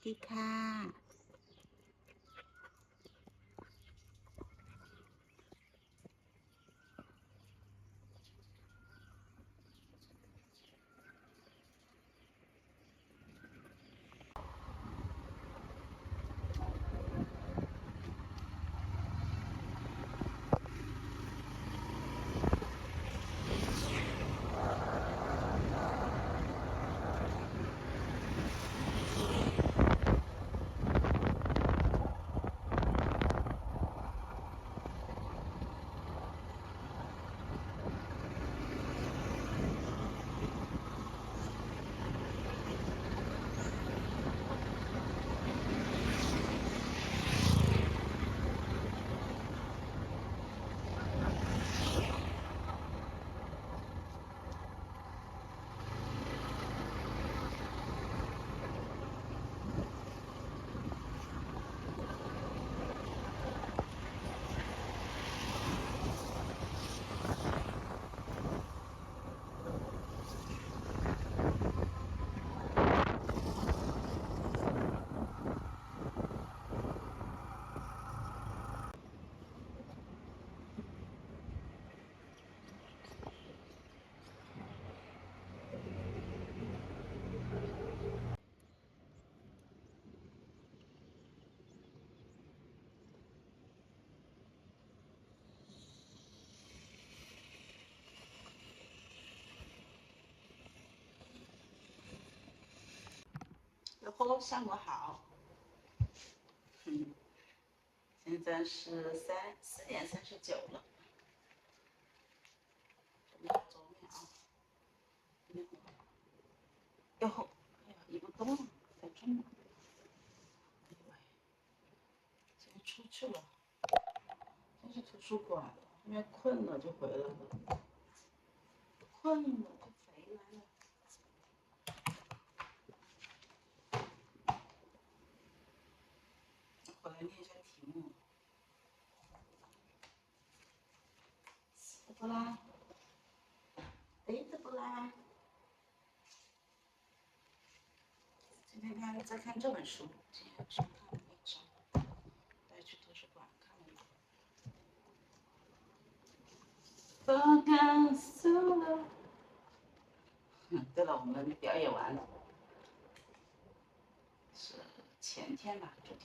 ดีค่ะ哟吼，下午好。现在是4点39了。左面啊，哟吼，哎呀，移不动了，太重了。哎呦喂，今天出去了，先去图书馆了，因为困了就回来了，困了就回来了。回来念一下题目。死的不啦？背的不啦？今天在看这本书，今天只看了一章，带去图书馆看了一本。不敢输了。对了，我们表演完了，是前天吧？昨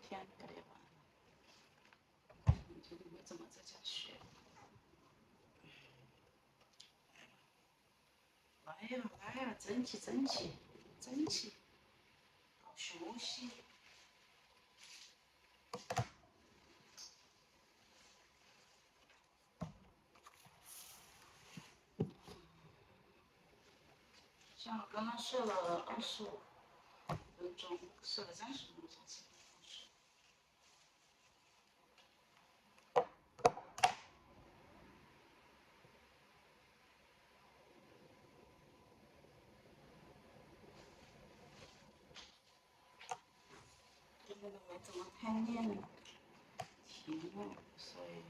天表演完了。今天没怎么在家学。来呀，争气，搞学习。像我刚刚设了25分钟，设了30分钟才起。今天都没怎么太练题目，所以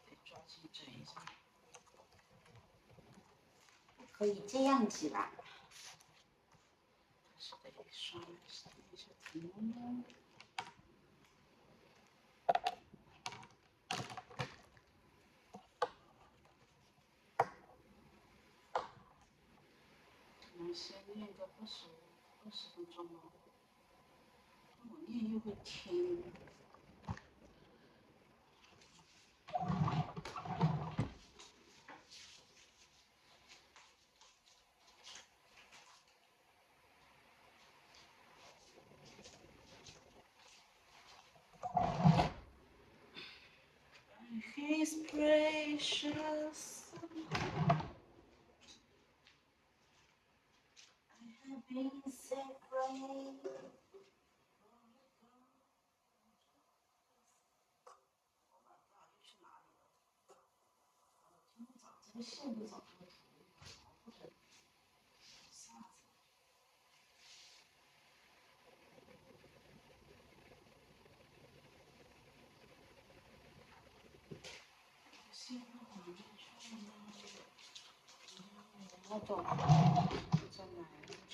得抓紧整一下。可以这样子啦。是得刷一下题目。可能先练个20分钟吧。我念又会听。His precious, I have been set free. 这个线都找不到，或者啥子？线都哪里去了？我懂，在哪里去？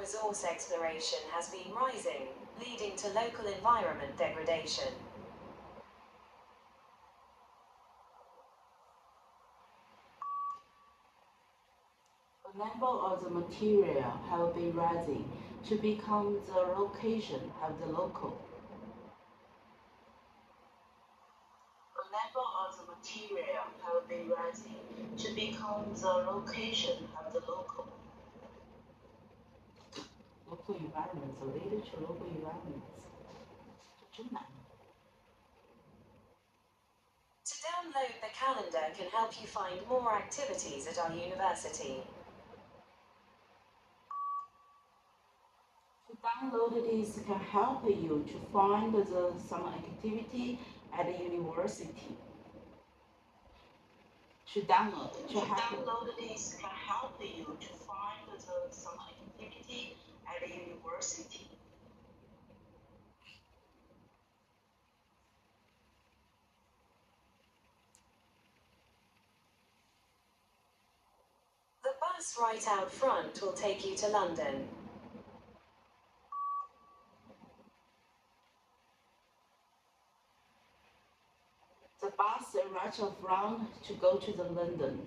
resource exploration has been rising, leading to local environment degradation. The number of the material have been rising to become the location of the local. The number of the material have been rising to become the location of the local. Local environments related to local environments. 这真难。 To download the calendar can help you find more activities at our university. To download this can help you to find some activity at the university. To download this can help you to find some activity at the university. The bus right out front will take you to London. The bus right up front to go to the London.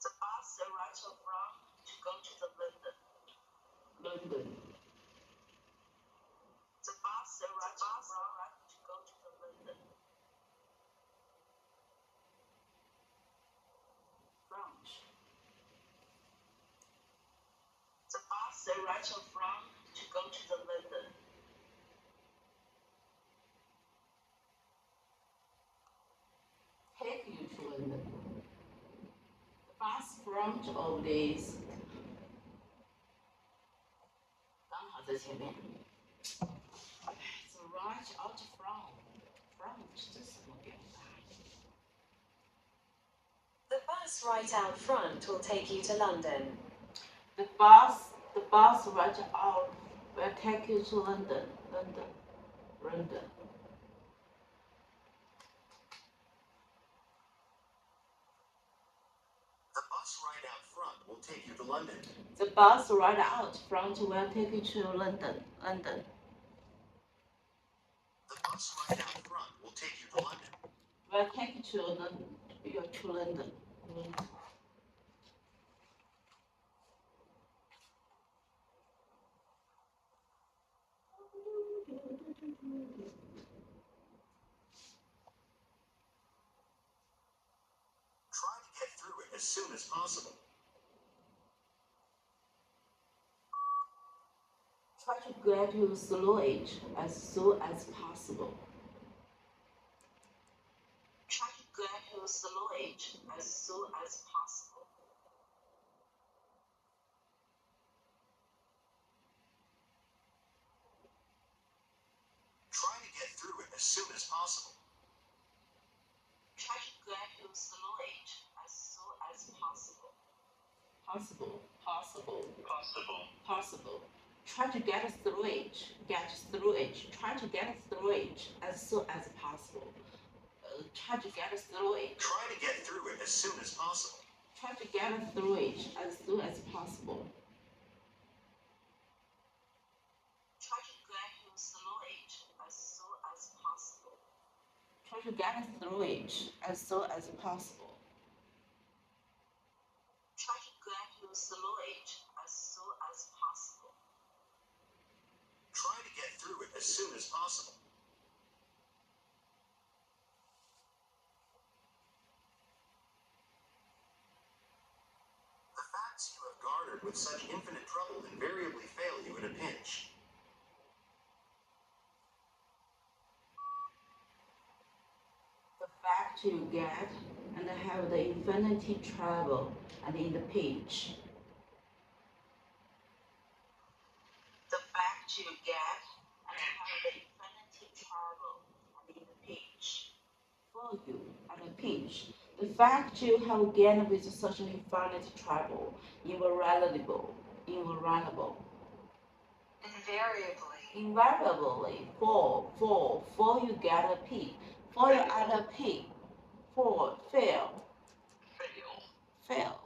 The bus right up front to go to the London. London. The bus right up front to go to the London. Front. The bus right up front to go to the London. Take you to London. The bus front of this 刚好在前面。The right out front. Front 这是什么表达？ The bus right out front will take you to London. The bus right out will take you to London. London. The bus right out front will take you to London. The bus right out front will take you to London. London. The bus right out front will take you to London. Will take you to London. To London. Try to get through it as soon as possible. Try to get to Slough as soon as possible. Try to get to Slough as soon as possible. Try to get through it as soon as possible. Try to get to Slough as soon as possible. Possible. Try to get through it. Try to get through it as soon as possible. Try to get through it. Try to get through it as soon as possible. Try to get through it as soon as possible. Try to get through it as soon as possible. Try to get through it as soon as possible. Try to get through it as soon as possible. Try to get through it as soon as possible. The facts you have garnered with such infinite trouble invariably fail you in a pinch. The fact you get and have the infinity trouble and in the page. The fact you get and have the infinity trouble and in the page. For you at a pinch. The fact you have gained with such an infinite trouble, invariably. Invariably, for you get a P. For you add a P. Forward. Fail. Fail.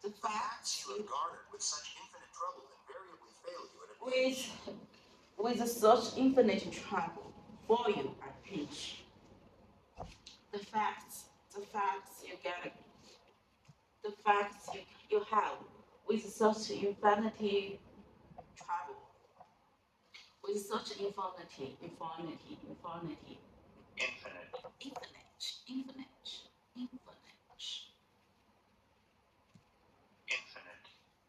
The The facts facts you have garnered with such infinite trouble invariably fail you at a with pinch. such infinite trouble for you at pinch. The facts you get, the facts you have with such infinity trouble, with such infinity, Infinite.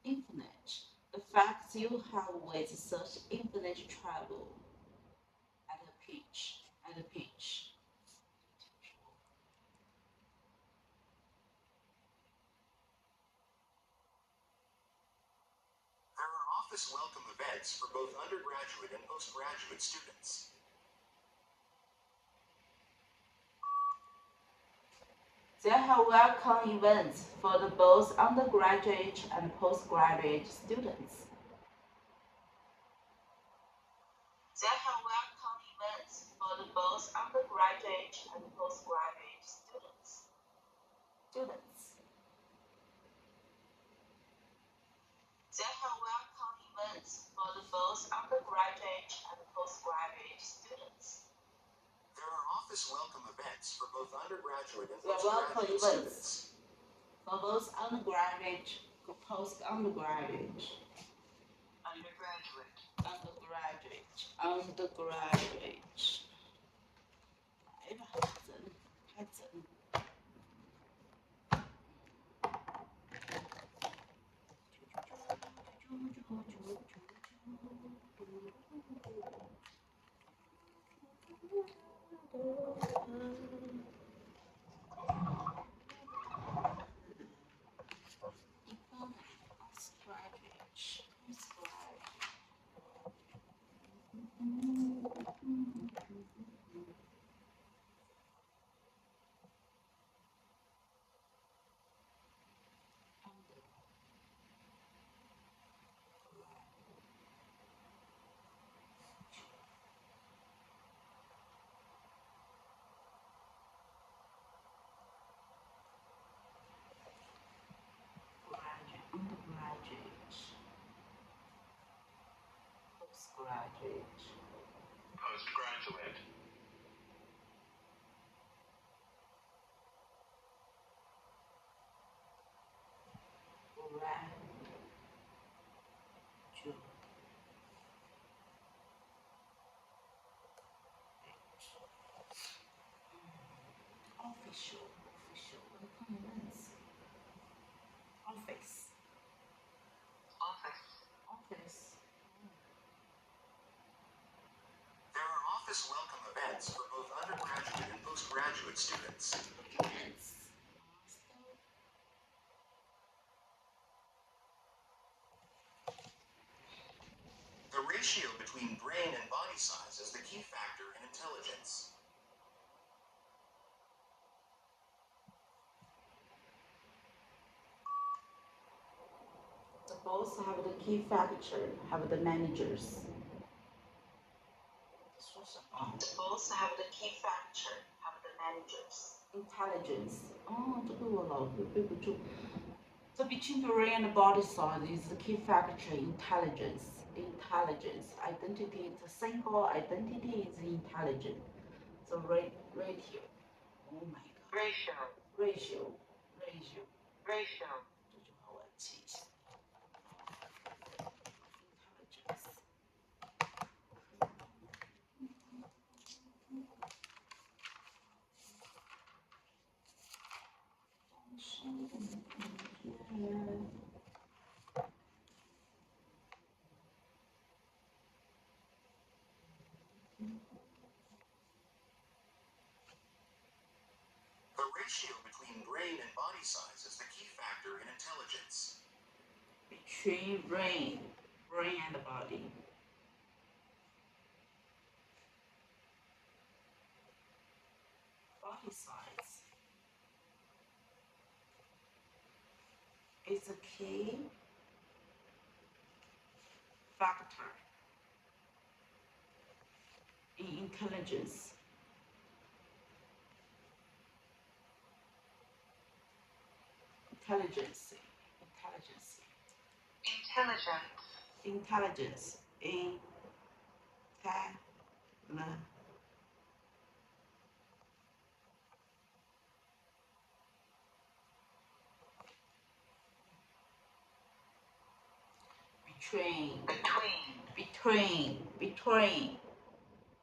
infinite. The facts you have with such infinite trouble at a pinch. There are office welcome events for both undergraduate and postgraduate students. There are welcome events for the both undergraduate and postgraduate students. There are welcome events for the both undergraduate and postgraduate students. There are welcome events for the both undergraduate and postgraduate students. There are office welcome events for both undergraduate and There are welcome postgraduate events students. for both undergraduate and postgraduate. Undergraduate. 来吧，还整。Postgraduate. Official, welcome events. Office. There are office welcome events for both undergraduate and postgraduate students. The ratio between brain and body size is the key factor in intelligence. The boss have the key factor, have the managers. 说什么 The both have the key factor, have the managers.？Intelligence. 哦，这个我老背不住。The between brain and body size is the key factor. Intelligence. Identity is a single identity is intelligent. The ratio. Oh my god. Ratio. 这句话我要记一下。Intelligence. The ratio between brain and body size is the key factor in intelligence. Between brain and body. Body size is a key factor in intelligence. intelligence, Intelligence. between, Between.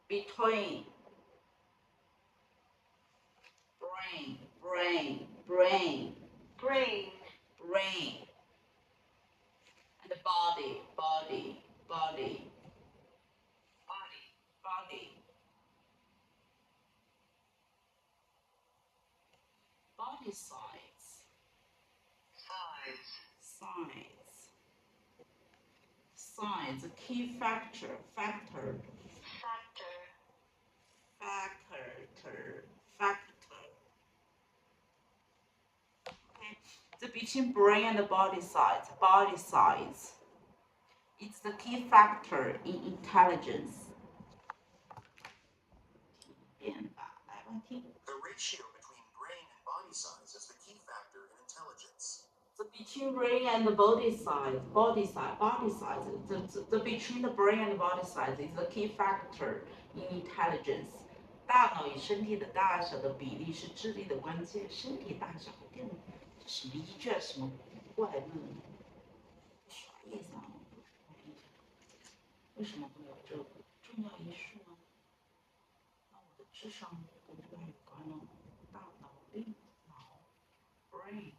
between, brain, Brain. and body, Body. body size, size, key factor, factor, okay, the between brain and body size, it's the key factor in intelligence. 变吧，来吧，听。 The ratio between brain and body size is the key factor in intelligence. The between brain and the body size, the between the brain and body size is the key factor in intelligence. 大脑与身体的大小的比例是智力的关键。身体大小跟这什么依据啊？什么怪论？啥意思啊？为什么会有这个重要因素呢？那我的智商跟这个有关了。大脑、令脑 brain。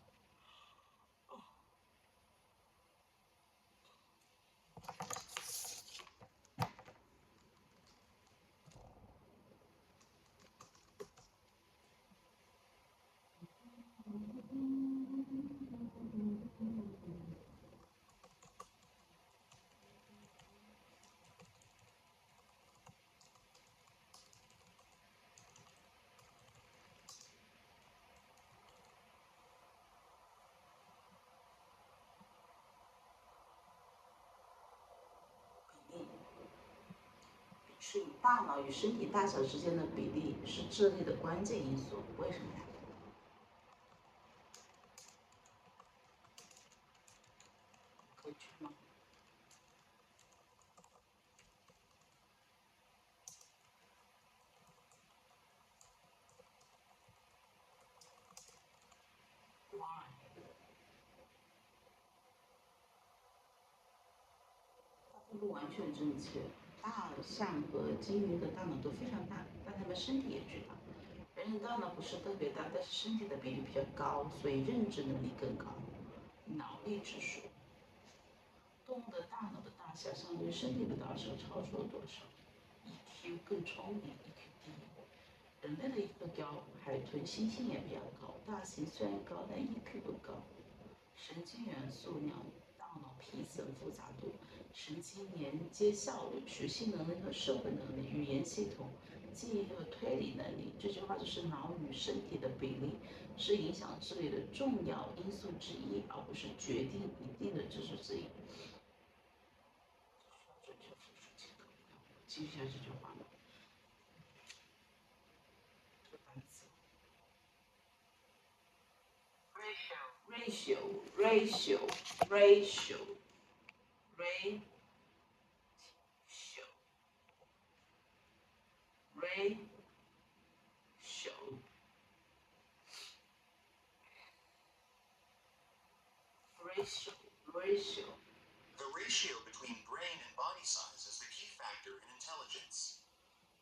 是以大脑与身体大小之间的比例是智力的关键因素。为什么呀？可以去吗？不完全正确。大象和鲸鱼的大脑都非常大，但它们身体也巨大。人的大脑不是特别大，但是身体的比例比较高，所以认知能力更高。脑力指数，动物的大脑的大小相对于身体的大小超出了多少 ？EQ 更聪明 ，EQ 低。人类的 EQ 高，海豚、猩猩也比较高。大型虽然高，但 EQ 不高。神经元素量、大脑皮层复杂度、神经连接效率、学习能力和社会能力、语言系统、记忆和推理能力。这句话就是脑与身体的比例是影响智力的重要因素之一，而不是决定一定的知识之一。记一下这句话。这个单词。ratio, ratio, ratio, ratio, ratio. The ratio between brain and body size is the key factor in intelligence.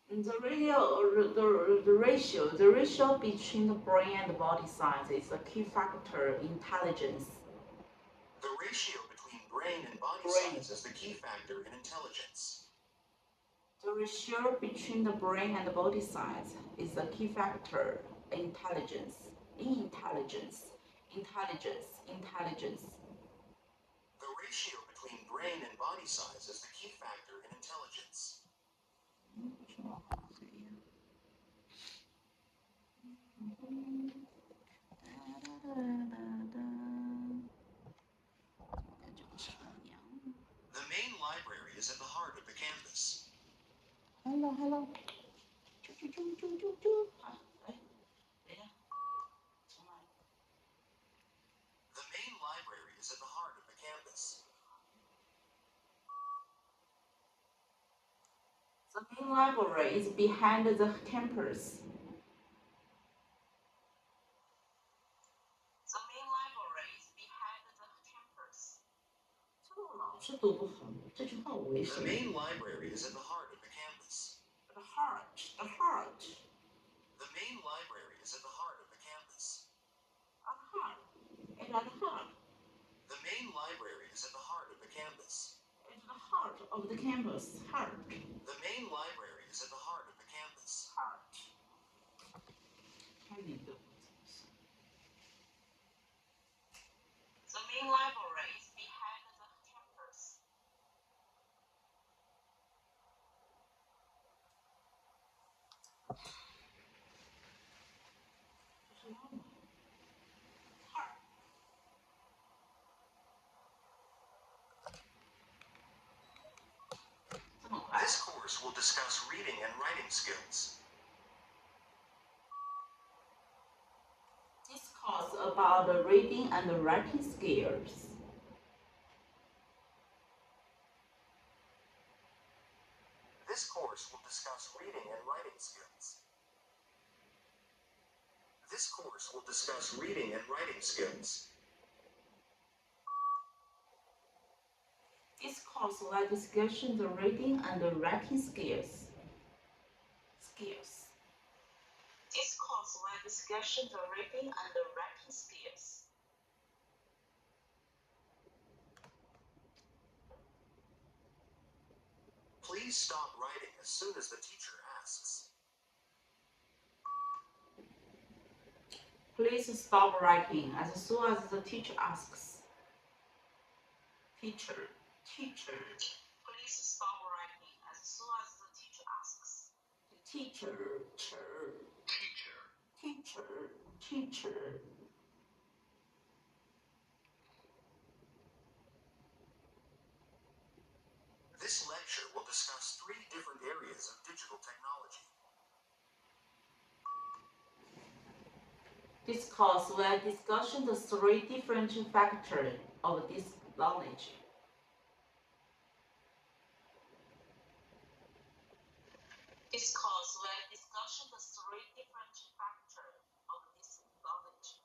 The ratio between the brain and the body size is a key factor in intelligence. The ratio between brain and body Brain. size is the key factor in intelligence. The ratio between the brain and the body size is a key factor in intelligence. Intelligence. The ratio between brain and body size is the key factor in intelligence. The main library is at the heart of the campus. Hello. The The main library is behind the campus. The main library is behind the campus. 这个我老是读不好，这句话我也 The 是。 main library is at the heart of the campus. The heart. The main library is at the heart of the campus. At the heart. It's at the heart. The main library is at the heart of the campus. It's the heart of the campus. Heart. The main library is at the heart of the campus. Heart. 看那个。 The main library is behind the campus. 这么快。 This course will discuss reading and writing skills. This course about the reading and the writing skills. This course will discuss reading and writing skills. This course will discuss reading and writing skills. This course will discuss the reading and the writing skills. This course will discuss the reading and the writing skills. Please stop writing as soon as the teacher asks. Please stop writing as soon as the teacher asks. Teacher. Please stop writing as soon as the teacher asks. Teacher. This lecture will discuss 3 different areas of digital technology. This course will discuss the 3 different factors of this knowledge. This course will discuss the 3 different factors of this knowledge.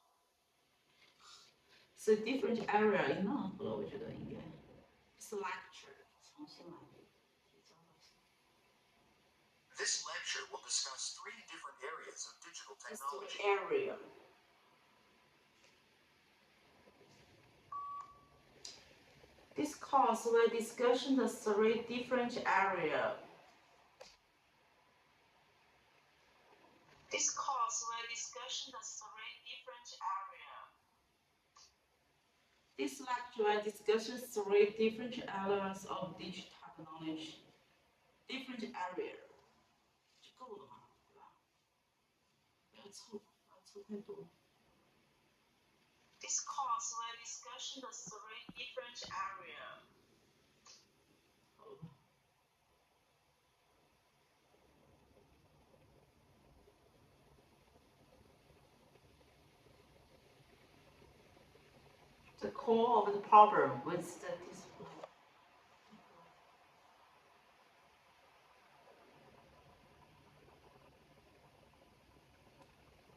是 different area enough 了，我觉得应该。This lecture 重新来。 This lecture will discuss 3 different areas of digital This technology. area. This course will discuss the 3 different areas. This course will discuss the 3 different areas. This lecture will discuss 3 different areas of digital technology. Different area. 就够了嘛，对吧？不要凑太多。 This course will discuss the 3 different areas. 好了吧。 The core of the problem with the display.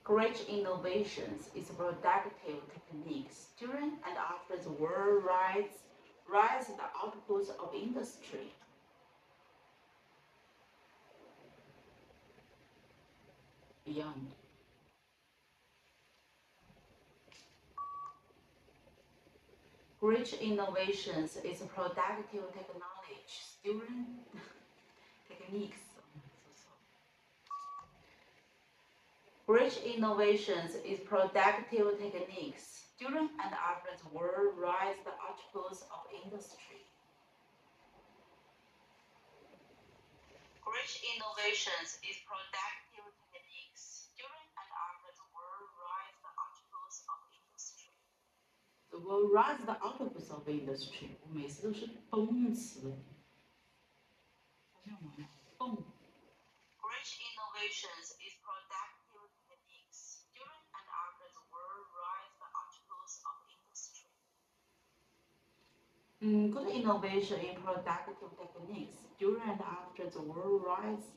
Great innovations is productive techniques during and after the world rise the outputs of industry. Beyond. Great innovations is productive techniques. Great innovations is productive techniques during and after the world rise the outputs of industry. Great innovations is productive techniques during and after the world rise the outputs of industry. The world rise the outputs of industry. 我每次都是动词，发现吗？动。 Great innovations is productive techniques during and after the world rise the outputs of industry. Good innovation in productive techniques during and after the world rise.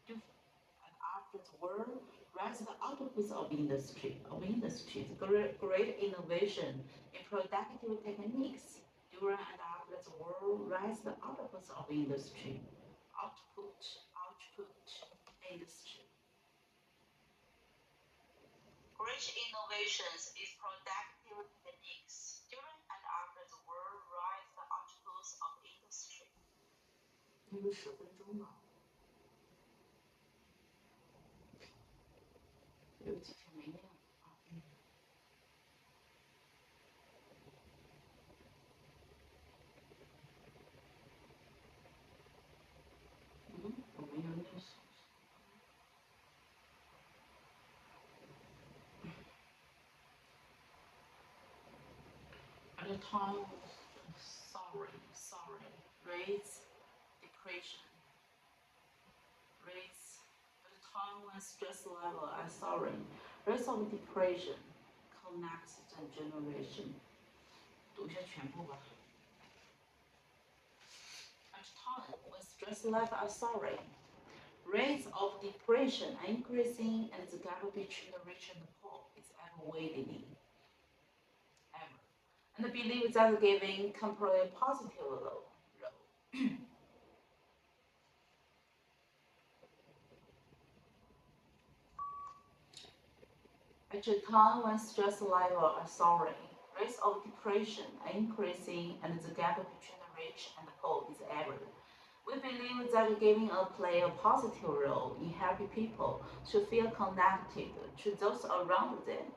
After the world rise the outputs of industries. Great innovation in productive techniques during and after the world rise the outputs of industry. Output, industry. Great innovations in productive techniques during and after the world rise the outputs of industry. 还有10分钟呢，有几天没念了啊。我没有念书。At the time, sorry, raise depression. Raise at the time when stress level are soaring. Raise of depression connects the generation. 读一下全部吧。At the time when stress level are soaring. Rates of depression are increasing and the gap between the rich and the poor is ever widening. And I believe that giving can play a positive role. At a time when stress levels are soaring, rates of depression are increasing and the gap between the rich and the poor is ever. We believe that giving play a positive role in helping people to feel connected to those around them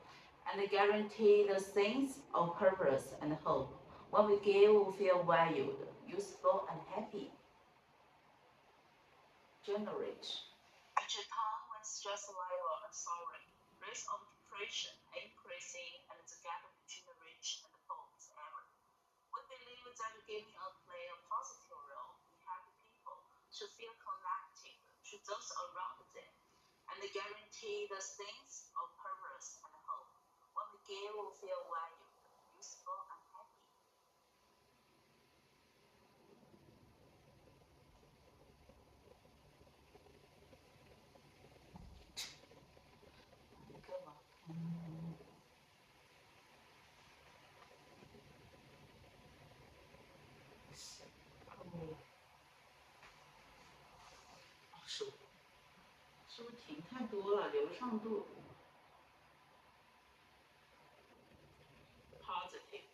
and guarantee the sense of purpose and hope. When we give, we feel valued, useful, and happy. Generate. At a time when stress levels are soaring, rates of depression are increasing and the gap between the rich and the poor is ever. We believe that giving play a positive role in helping people to feel connected to those around them and guarantee the sense of purpose and hope. When we give, we feel valued, useful, and happy.是不是停太多了？流畅度。Positive.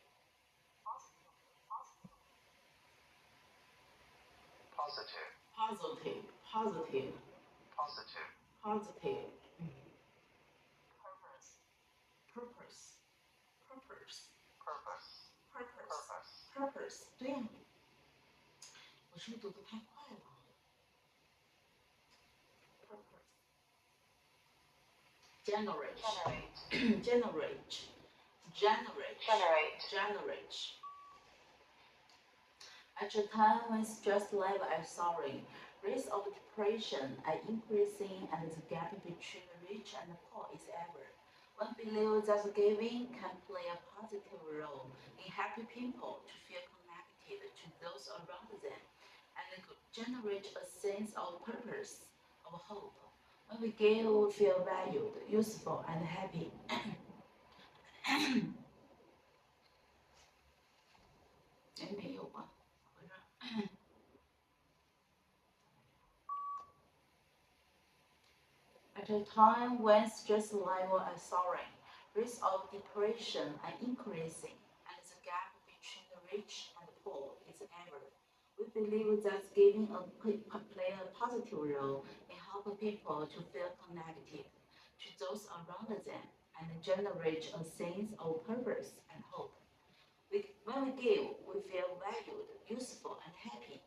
Positive. Purpose. 对呀，我是不是读得太快了？Generate. At a time when stress levels are soaring, rates of depression are increasing and the gap between the rich and the poor is ever. One believes that giving can play a positive role in helping people to feel connected to those around them and generate a sense of purpose, of hope. When we give, we feel valued, useful, and happy. At a time when stress levels are soaring, rates of depression are increasing, and the gap between the rich and the poor is ever. We believe that giving play a positive role in helping people to feel connected to those around them and generate a sense of purpose and hope. When we give, we feel valued, useful, and happy.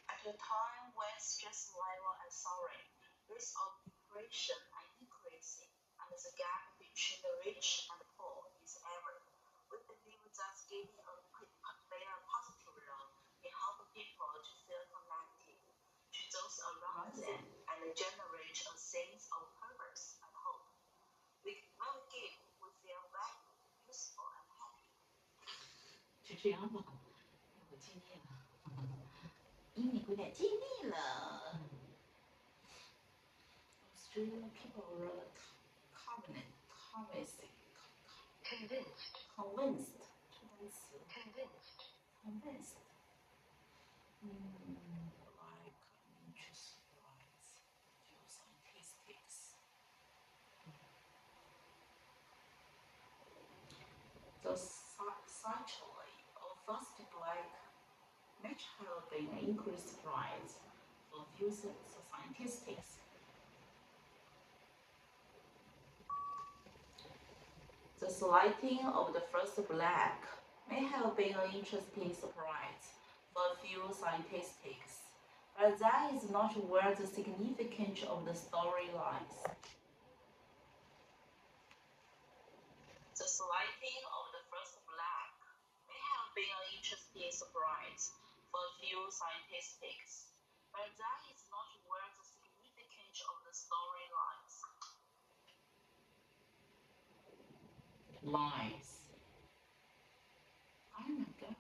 At a time when stress levels are soaring, rates of depression are increasing, and the gap between the rich and the poor is ever. We believe that giving play a positive role in helping people to feel connected to those around them and generate a sense of purpose and hope. When we give, we 这样吧，我尽力了，英语有点尽力了。Australian people were convinced. Convinced. Like interest rights, geoscientistics. The essentially of first like match have been increased price for future scientists. The sighting of the first black may have been an interesting surprise for a few scientists, but that is not where the significance of the story lies. The sighting of the first black may have been an interesting surprise for a few scientists, but that is not where the significance of the story lies. Lies. I remember.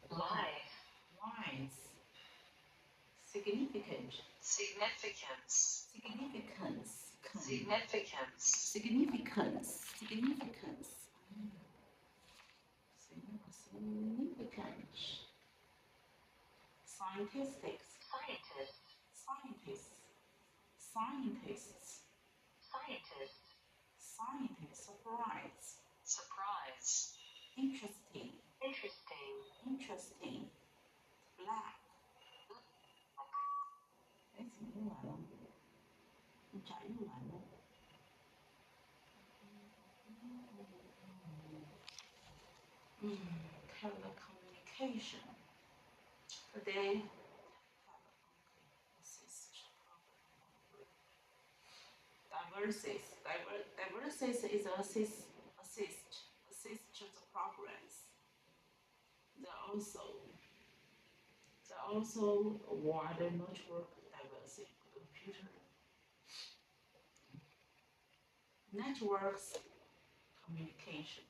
Lies. Significant. Significance. Significance. Significance. Significance. Significance. Significance. Scientists. Scientists. Scientists. Scientists. Scientists. Scientists. Surprise. Surprise. Interesting. Interesting. Interesting. Black. 哎，怎么又来了？你咋又来了？Telecommunication. Today, Diversity is assist the progress. There also wider network diversity. Computer networks communication.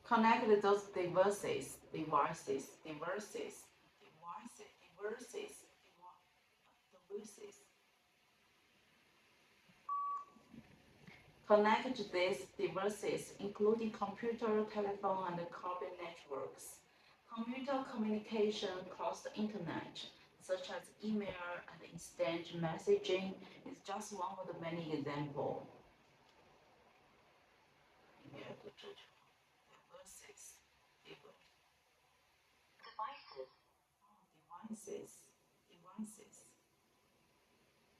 Connect those devices. Connect these devices, including computer, telephone, and carbon networks. Computer communication across the internet, such as email and instant messaging, is just one of the many examples. Devices.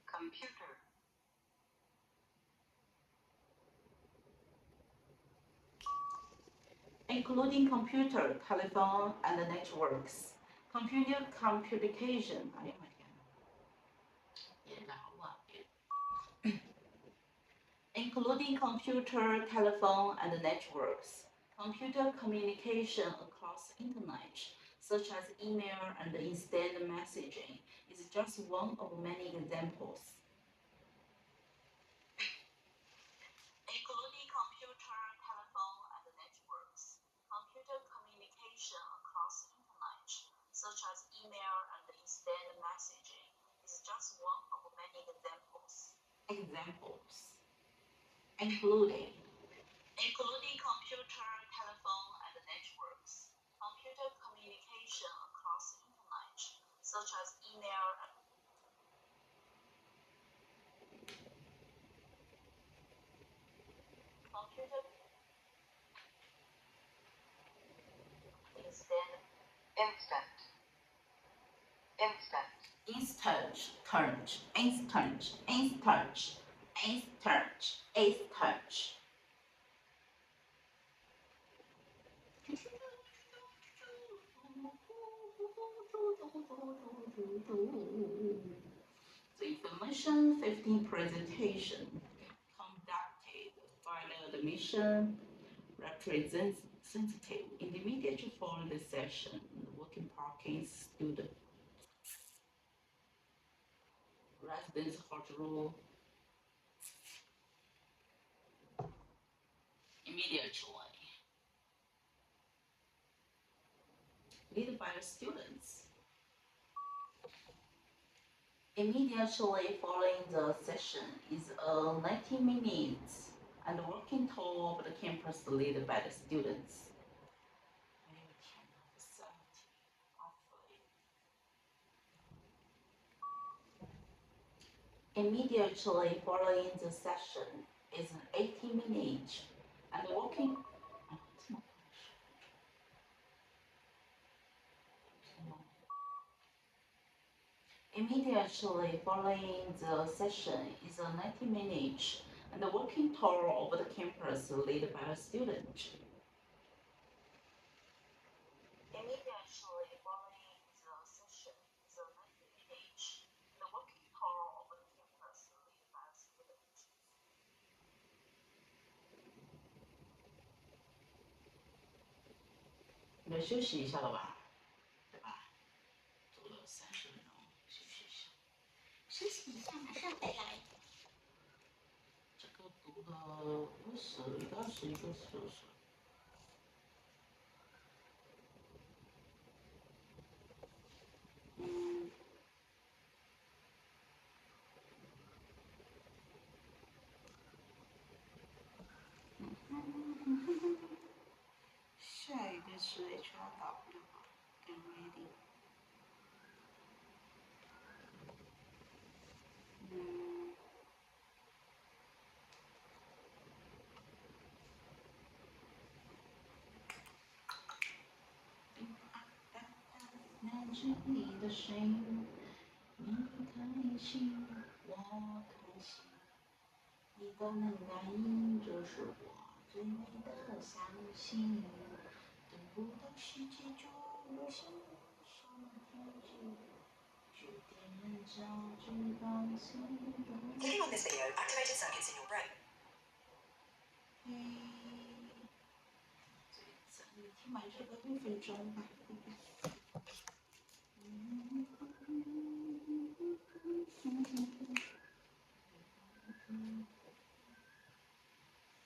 Computer. Including computer, telephone, and networks. Computer communication. Including computer, telephone, and networks. Computer communication across internet, such as email and instant messaging, is just one of many examples. Including computer, telephone, and networks. Computer communication across internet, such as email and instant messaging, is just one of many examples. Including computer, telephone, and networks. Computer communication across internet, such as email and computer instant. The information 15 presentation conducted by the mission representative immediately following the session. Working parking student residents hot rule immediately, led by the students. Immediately following the session is a 90 minutes and working tour of the campus led by the students. Immediately following the session is an 80 minutes and working. Immediately following the session is a 90 minutes and a walking tour of the campus led by a student. Immediately following the session is a 90 minutes and a walking tour of the campus led by a student. 你们休息一下了吧，对吧？读了30分钟，休息一下。休息一下，马上回来。这个读了21到21个小时。下一个是 HRW 跟 reading。南知你的声音，你开心，我开心，你都能感应，这是我最美的相信。等不到世界就有心，什么天气，就点燃交织放心。 Clicking on this video activated circuits in your brain. 你听完这个6分钟吧。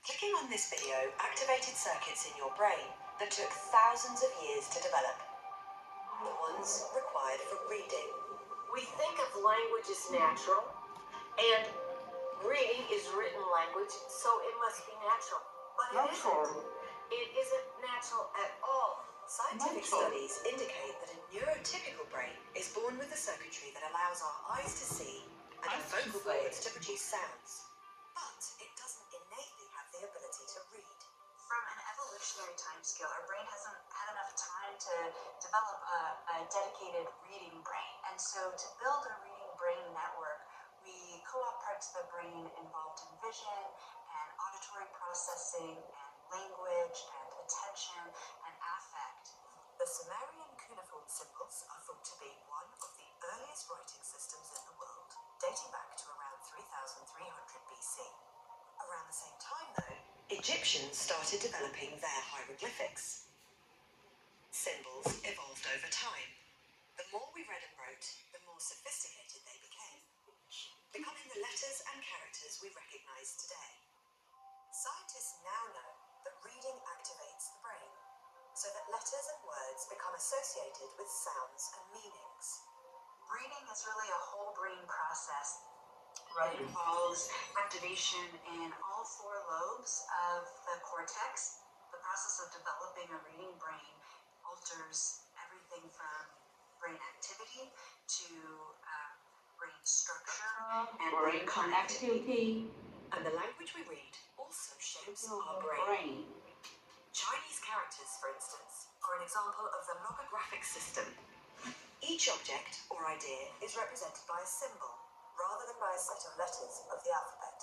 Clicking on this video activated circuits in your brain that took thousands of years to develop. The ones required for reading. We think of language as natural, and reading is written language, so it must be natural. But it isn't. It isn't natural at all. Scientific studies indicate that a neurotypical brain is born with the circuitry that allows our eyes to see and our vocal cords to produce sounds. But it doesn't innately have the ability to read. From an evolutionary timescale, our brain hasn't had enough time to develop a dedicated reading brain. And so to build a reading brain network, we co-opt parts of the brain involved in vision and auditory processing and language and attention and affect. The Sumerian cuneiform symbols are thought to be one of the earliest writing systems in the world, dating back to around 3300 BC. Around the same time, though, Egyptians started developing their hieroglyphics. Symbols evolved over time. The more we read and wrote, the more sophisticated they became, becoming the letters and characters we recognize today. Scientists now know that reading activates the brain, so that letters and words become associated with sounds and meanings. Reading is really a whole brain process. It involves activation in all 4 lobes of the cortex. The process of developing a reading brain alters everything from brain activity to brain structure and brain connectivity. And the language we read also shapes our brain. Chinese characters, for instance, are an example of the logographic system. Each object or idea is represented by a symbol, rather than by a set of letters of the alphabet.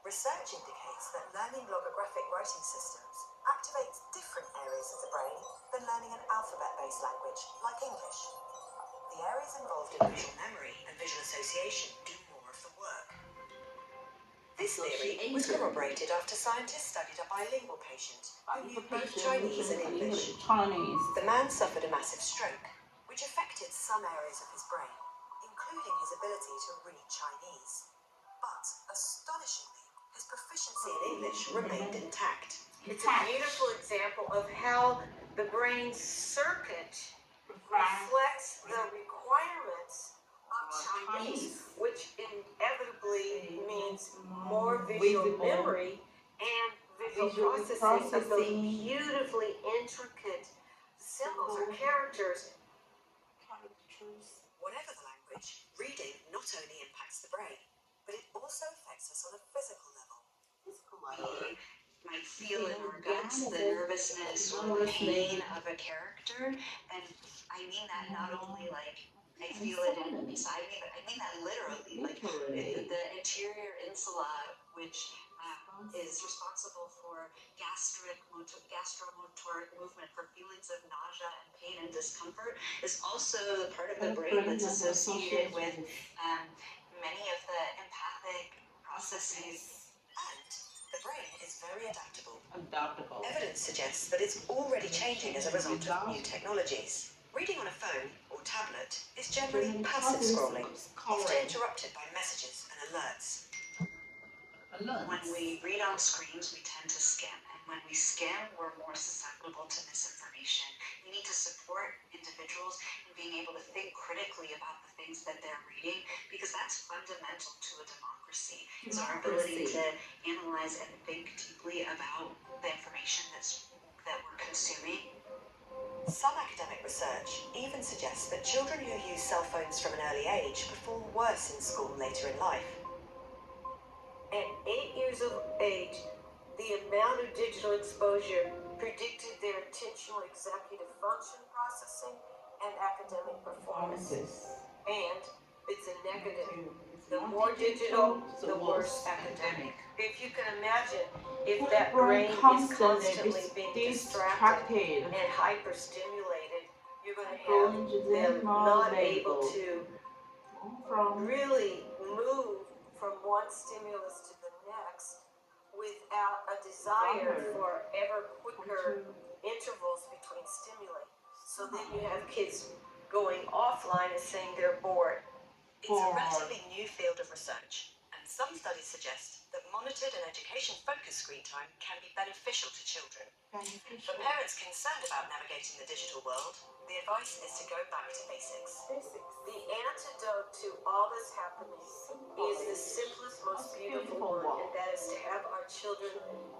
Research indicates that learning logographic writing systems activates different areas of the brain than learning an alphabet-based language like English. The areas involved in visual memory and visual association do more of the work. This theory was corroborated after scientists studied a bilingual patient who knew both Chinese and English. The man suffered a massive stroke, which affected some areas of his brain, including including his ability to read Chinese. But, astonishingly, his proficiency in English remained intact. It's a beautiful example of how the brain's circuit reflects the requirements of Chinese, which inevitably means more visual memory and visual processing of those beautifully intricate symbols or characters. Whatever the language, reading not only impacts the brain, but it also affects us on a physical level. We might feel in our guts the nervousness or pain of a character, and I mean that not only like I feel it inside me, but I mean that literally. Like the interior insula, which is responsible for gastromotoric movement, for feelings of nausea and pain and discomfort, is also the part of the brain that's associated with many of the empathic processes. And the brain is very adaptable. Evidence suggests that it's already changing as a result of new technologies. Reading on a phone or tablet is generally passive scrolling, often interrupted by messages and alerts. When we read on screens, we tend to skim, and when we skim, we're more susceptible to misinformation. We need to support individuals in being able to think critically about the things that they're reading, because that's fundamental to a democracy. Is our ability to analyze and think deeply about the information that we're consuming. Some academic research even suggests that children who use cell phones from an early age perform worse in school later in life. At 8 years of age, the amount of digital exposure predicted their attentional executive function processing and academic performance. And it's a negative. The more digital, the worse academic. If you can imagine, if that brain is constantly being distracted and hyperstimulated, you're going to have them not able to really move from one stimulus to the next without a desire for ever quicker intervals between stimuli. So then you have kids going offline and saying they're bored. It's a relatively new field of research, and some studies suggest that monitored and education-focused screen time can be beneficial to children. For parents concerned about navigating the digital world, the advice is to go back to basics. The antidote to all this happening is the simplest, most beautiful one, and that is to have our children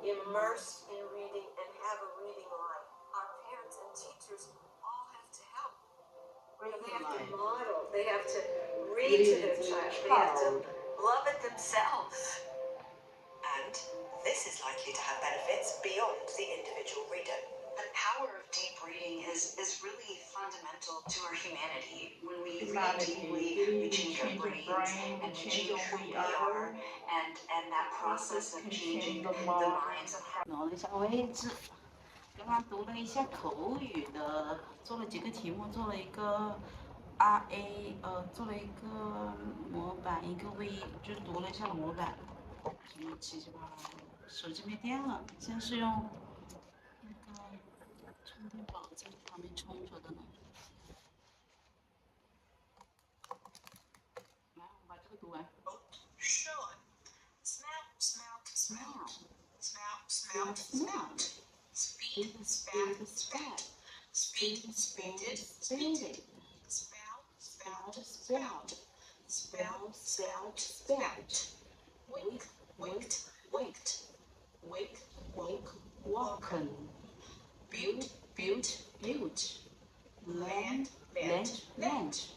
immersed in reading and have a reading life. Our parents and teachers all have to help. They have to model, they have to read to their child, they have to love it themselves. And this is likely to have benefits beyond the individual reader. The power of deep reading is really fundamental to our humanity. When we read deeply, we change our brains and we change who we are, and that process of changing the minds of our 挪了一下位置，刚刚读了一下口语的，做了几个题目，做了一个 RA，做了一个模板，一个 V，就读了一下模板，什么七七八八的。手机没电了，现在是用那个充电宝在旁边充着的呢。来，我把这个读完。Sure. Smell, smell, smell. Smell, Smell, smell, smell. smell. Speed, spat, spat. Speed, speeded, speeded. Spell, spelled, spelled. Spell, spelled, spelt. Wake, waked, waked. Wake, woke, woken. Build, built, built. Land, lent, lent.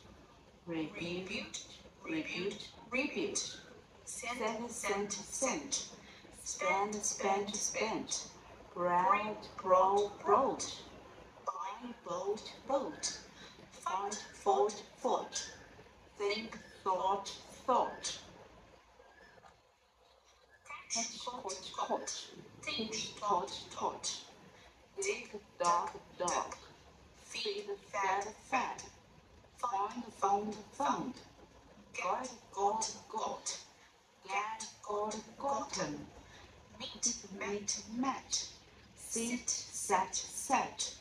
Rebuilt, rebuilt, rebuilt. Sent, sent, sent. Spend, spent, spent. Bread, brought, brought. Buy, bought, bought. Fight, fought, fought. Think, thought, thought. Catch, caught, caught. Teach, taught, taught. Dig, dug, dug. Feed, fed, fed. Find, found, found. Get, got, got. Get, got, gotten. Meet, met, met. Sit, sat, set.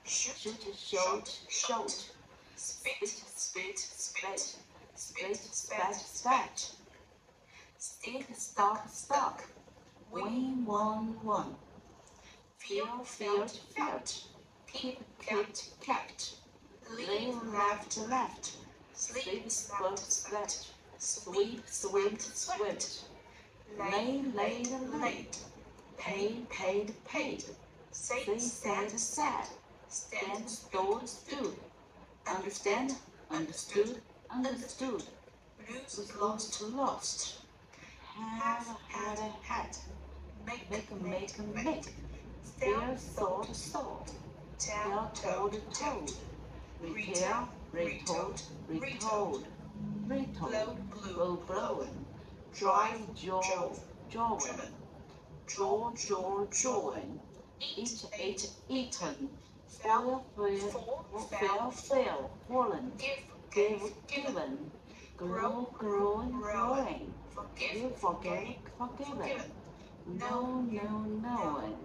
Shoot, showed, showed. Spit, spit, spit. spit, spat, spat. Stick, stock, stock. Win, won, won. Feel, felt, felt. Keep, kept, kept. Live, left, left. Sleep, slept, slept. Sweep, swept, swept. Lay, laid, laid. Pay, paid, paid. Say, said, said. Stand, stood, stood. Understand, understood, understood. Lose, lost, lost. Have, had, had. Make, make. Stare, thought, thought. Tell, told, told. Retell, retold, retold. Retold, blow, blown. Drive, drove, driven. Draw, drawn. Eat, ate, eaten. Fall, fell, fallen. Give, given. Grow, grown, growing. Forgive, forgiven. Know, known.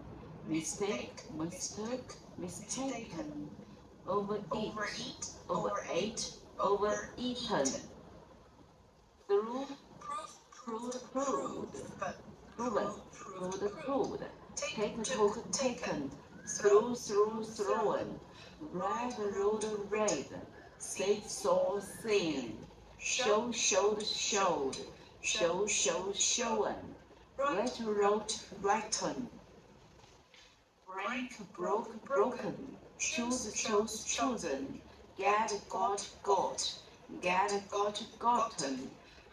Mistake, mistook, mistaken. Overeat, overate, overeaten. Through, proved, proved. Take, took, taken. Through, thrown. Read, read. Say, saw, seen. Show, showed, showed. Show, shown. Write, wrote, written. Break, broke, broken. Choose, chose, chosen. Get, got, Get, got, gotten.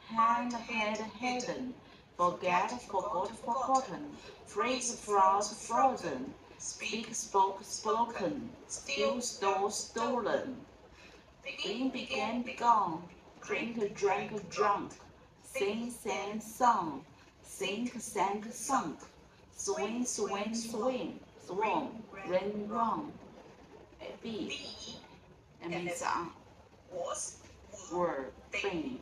Hand, had, hidden. Forget, forgot, forgotten. Freeze, froze, frozen. Speak, spoke, spoken. Steal, stole, stolen. Begin, began, begun. Drink, drank, drunk. Sing, sang, sung. Sink, sank, sunk. Swing, swing, swing. Swung, ran, run. Be, amazon. Was, Were, been.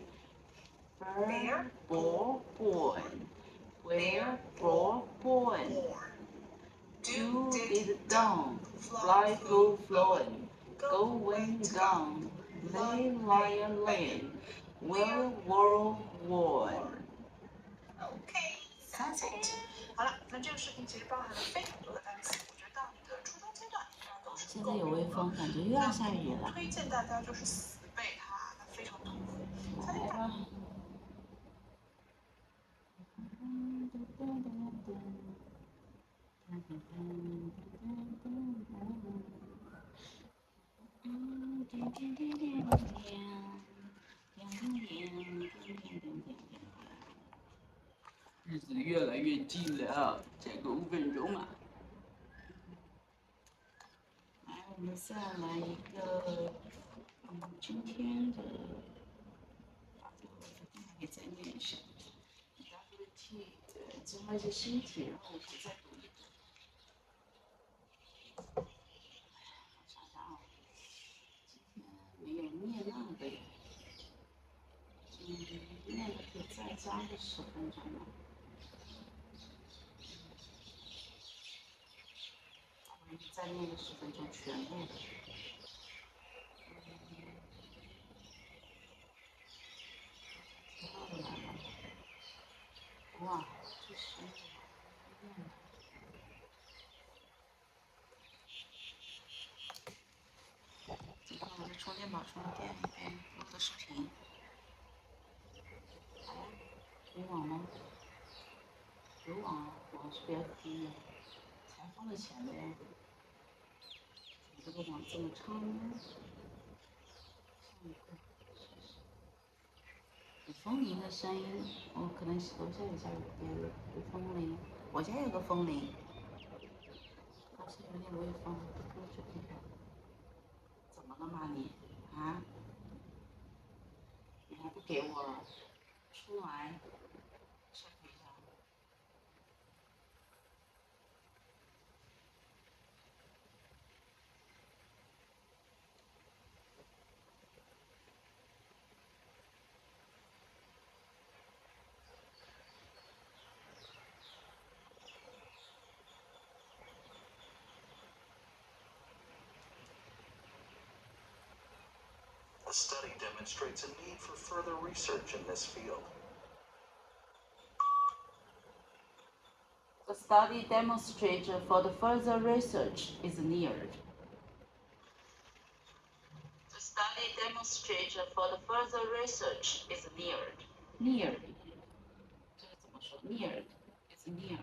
Bear, bore, born. Where, bore, born. born. Do, did, done. Fly, flew, flown. Go, went, gone. Lay, lion, layin. Will, were, worn. OK，that's it。好了，那这个视频其实包含了非常多的单词，我觉得到你的初中阶段应该都是现在有微风，感觉又要下雨了。推荐大家就是死背它，它非常痛苦。来吧。日子越来越近了，再过5分钟嘛。来，我们再来一个，今天的还可以再念一下。WT 之后一些新题，然后我可以再读一读。我想想啊，今天没有念那个呀。念的可以再加个10分钟嘛。我再念个10分钟全部的。哇，这是你看我的充电宝充了电，录的视频。有网吗？有网啊，网是别低的，才放在前面。这个网这么长呢？上一个试试。有风铃的声音，我可能楼下有风铃，我家有个风铃，好像有点微风，过去看看。怎么了嘛你？啊？你还不给我出来？check一下。The study demonstrates a need for further research in this field. The study demonstrates for the further research is needed. The study demonstrates for the further research is needed. Near， 这个怎么说 ？Near is near。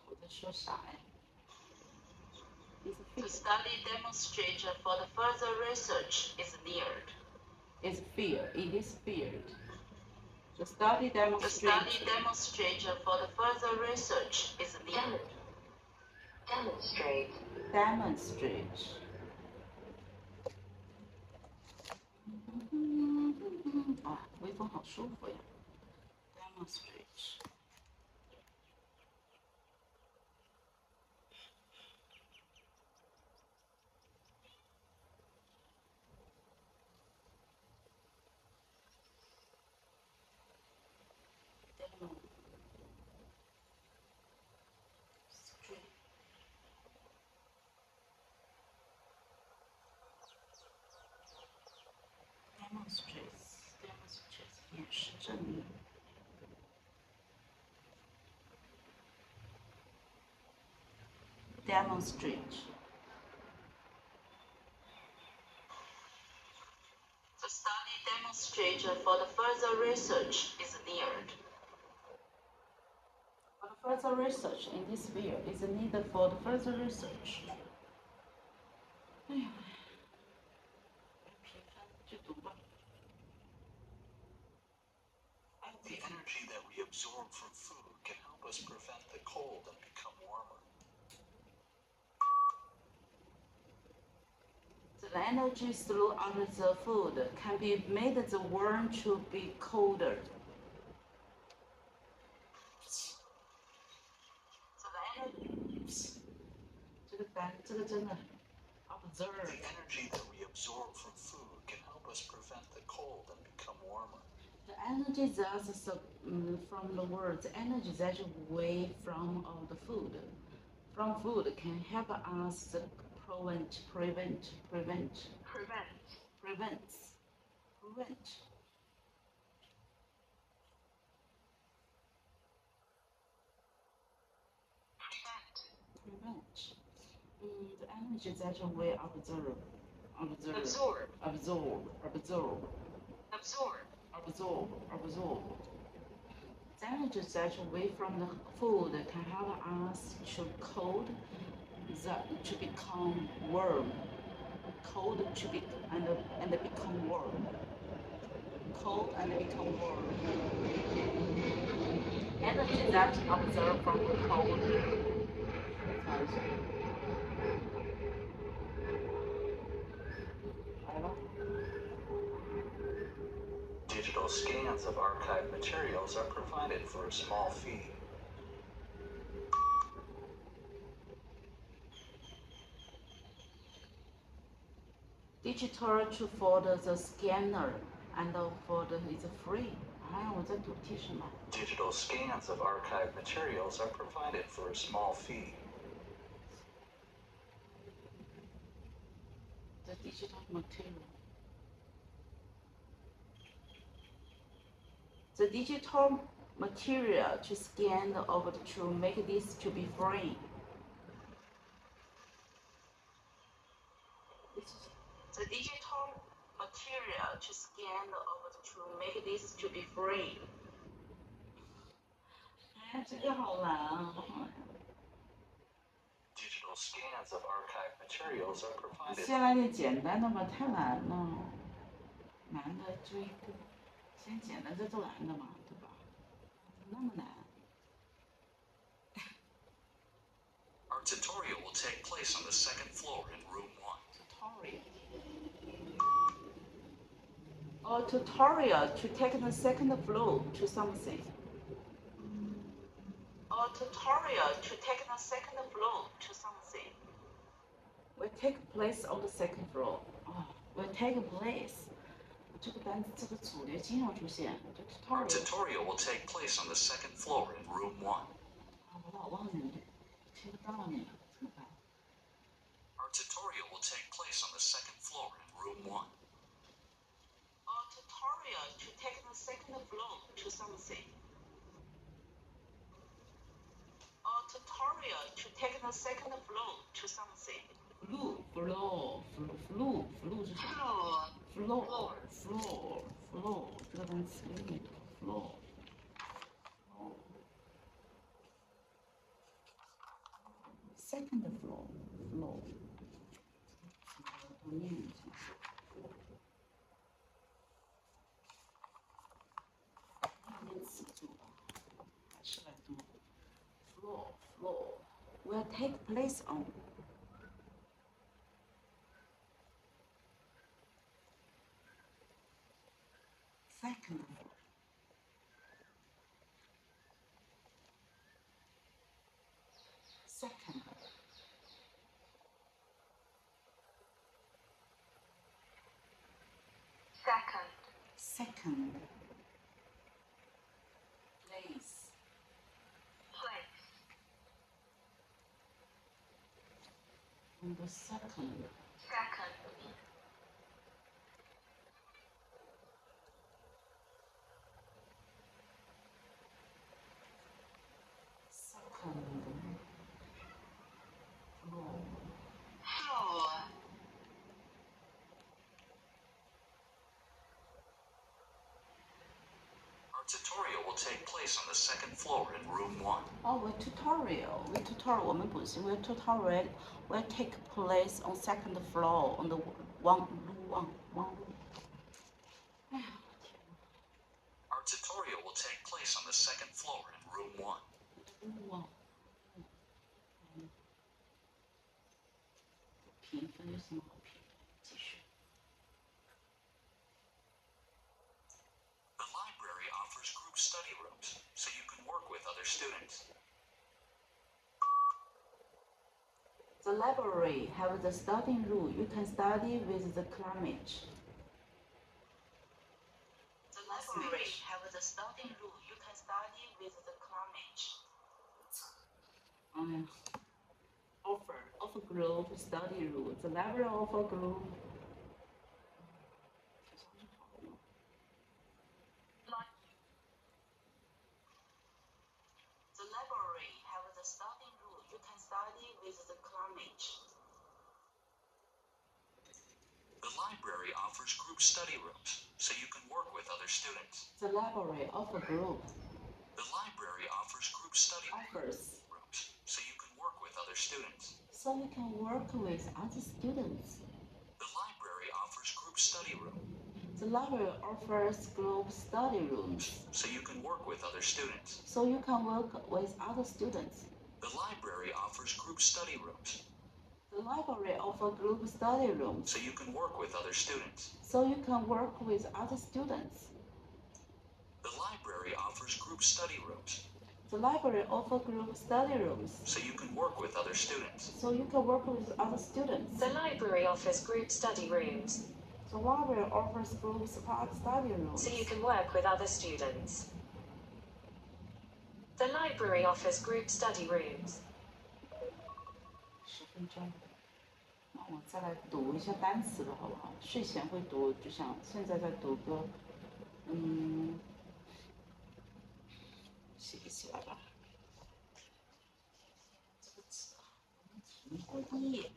我在说啥呀 The study demonstrates for the further research is needed. Is fear. It is feared. The study The study demonstrates. demonstrates for the further research is needed. Demonstrate. Demonstrate. 啊，微风好舒服呀。Demonstrate. Demonstrates 演示证明。Demonstrate. The study demonstrates for the further research is needed. For the further research in this field is needed for the further research. 哎呀，评分去读吧。 The energy that we absorb from food can help us prevent the cold and become warmer. The energy throughout the food can be made the worm to be colder. The energy that we absorb from food can help us prevent the cold and become warmer. The energy that's from the world, the energy that away from the food, from food can help us prevent. Prevent. The energy that we absorb. The energy that away from the food can help us to cold, to become warm. Cold to be and become warm. Cold and become warm. Energy that absorb from the cold. Digital scans of archived materials are provided for a small fee. Digital to for the scanner and for the is free. 哎，我在读题什么 Digital scans of archived materials are provided for a small fee. The digital material. The digital material to scan over to make this to be free. The digital material to scan over to make this to be free. 哎，这个好难啊！ Digital scans of archived materials are provided. 先来点简单的吧，太难了，难的就一个，先简单再做难的嘛，对吧？那么难。 Our tutorial will take place on the second floor in room 1. Tutorial. A tutorial to take the second floor to something. A tutorial to take the second floor to something. Will take place on the second floor. 哦 will take place. 这个单词这个组连经常出现，就 Our tutorial。 tutorial will take place on the second floor in room 1. 啊，我老忘了你，听不到你，怎么办？ Our tutorial will take place on the second floor in room 1. Our tutorial to take the second floor to something. Our tutorial to take the second floor to something. Floor 是什么 ？floor 这个单词里面的 floor。Second floor，我念一下。念词组吧，还是来读 floor will take place on。Second floor。Second. Second. Place. On the second. Our tutorial will take place on the second floor in room 1. Oh, tutorial 我们补习tutorial will take place on second floor on the one. Our tutorial will take place on the second floor in room 1. 评分有什么好评？继续。The library offers group study rooms, so you can work with other students. The library have the study room. You can study with the climate. The library have the study room. You can study with the climate. Offer group study room. The library offer group. The library have the study room. You can study with the climate. The library offers group study rooms, so you can work with other students. The library offer group. The library offers group study Offers. rooms, so you can work with other students. So you can work with other students. The library offers group study room, The library offers group study rooms. so you can work with other students. So you can work with other students. The library offers group study rooms, The library offers group study rooms. so you can work with other students. So you can work with other students. The library offers group study rooms, The library offers group study rooms. so you can work with other students. So you can work with other students. The library offers group study rooms, The library offers group study rooms. so you can work with other students. The library offers group study rooms. 10分钟。那我再来读一下单词了，好不好？睡前会读，就像现在在读个，写来吧。这个词啊，我们提过的。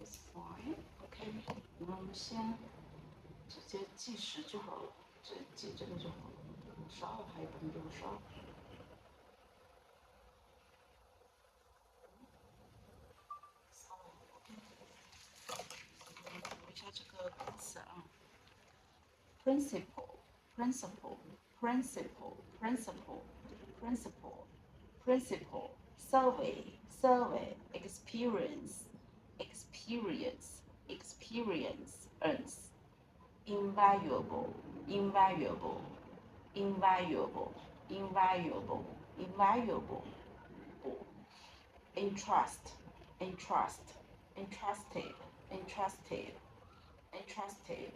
It's fine, OK。那我们先直接计时就好了，记这个就好了。52还有52。读一下这个单词啊。Principle, principle, principle, principle, principle, principle. Survey, survey. Experience, experience, experience. Invaluable, invaluable, invaluable, invaluable, invaluable, entrust, entrust, entrusted, entrusted, entrusted,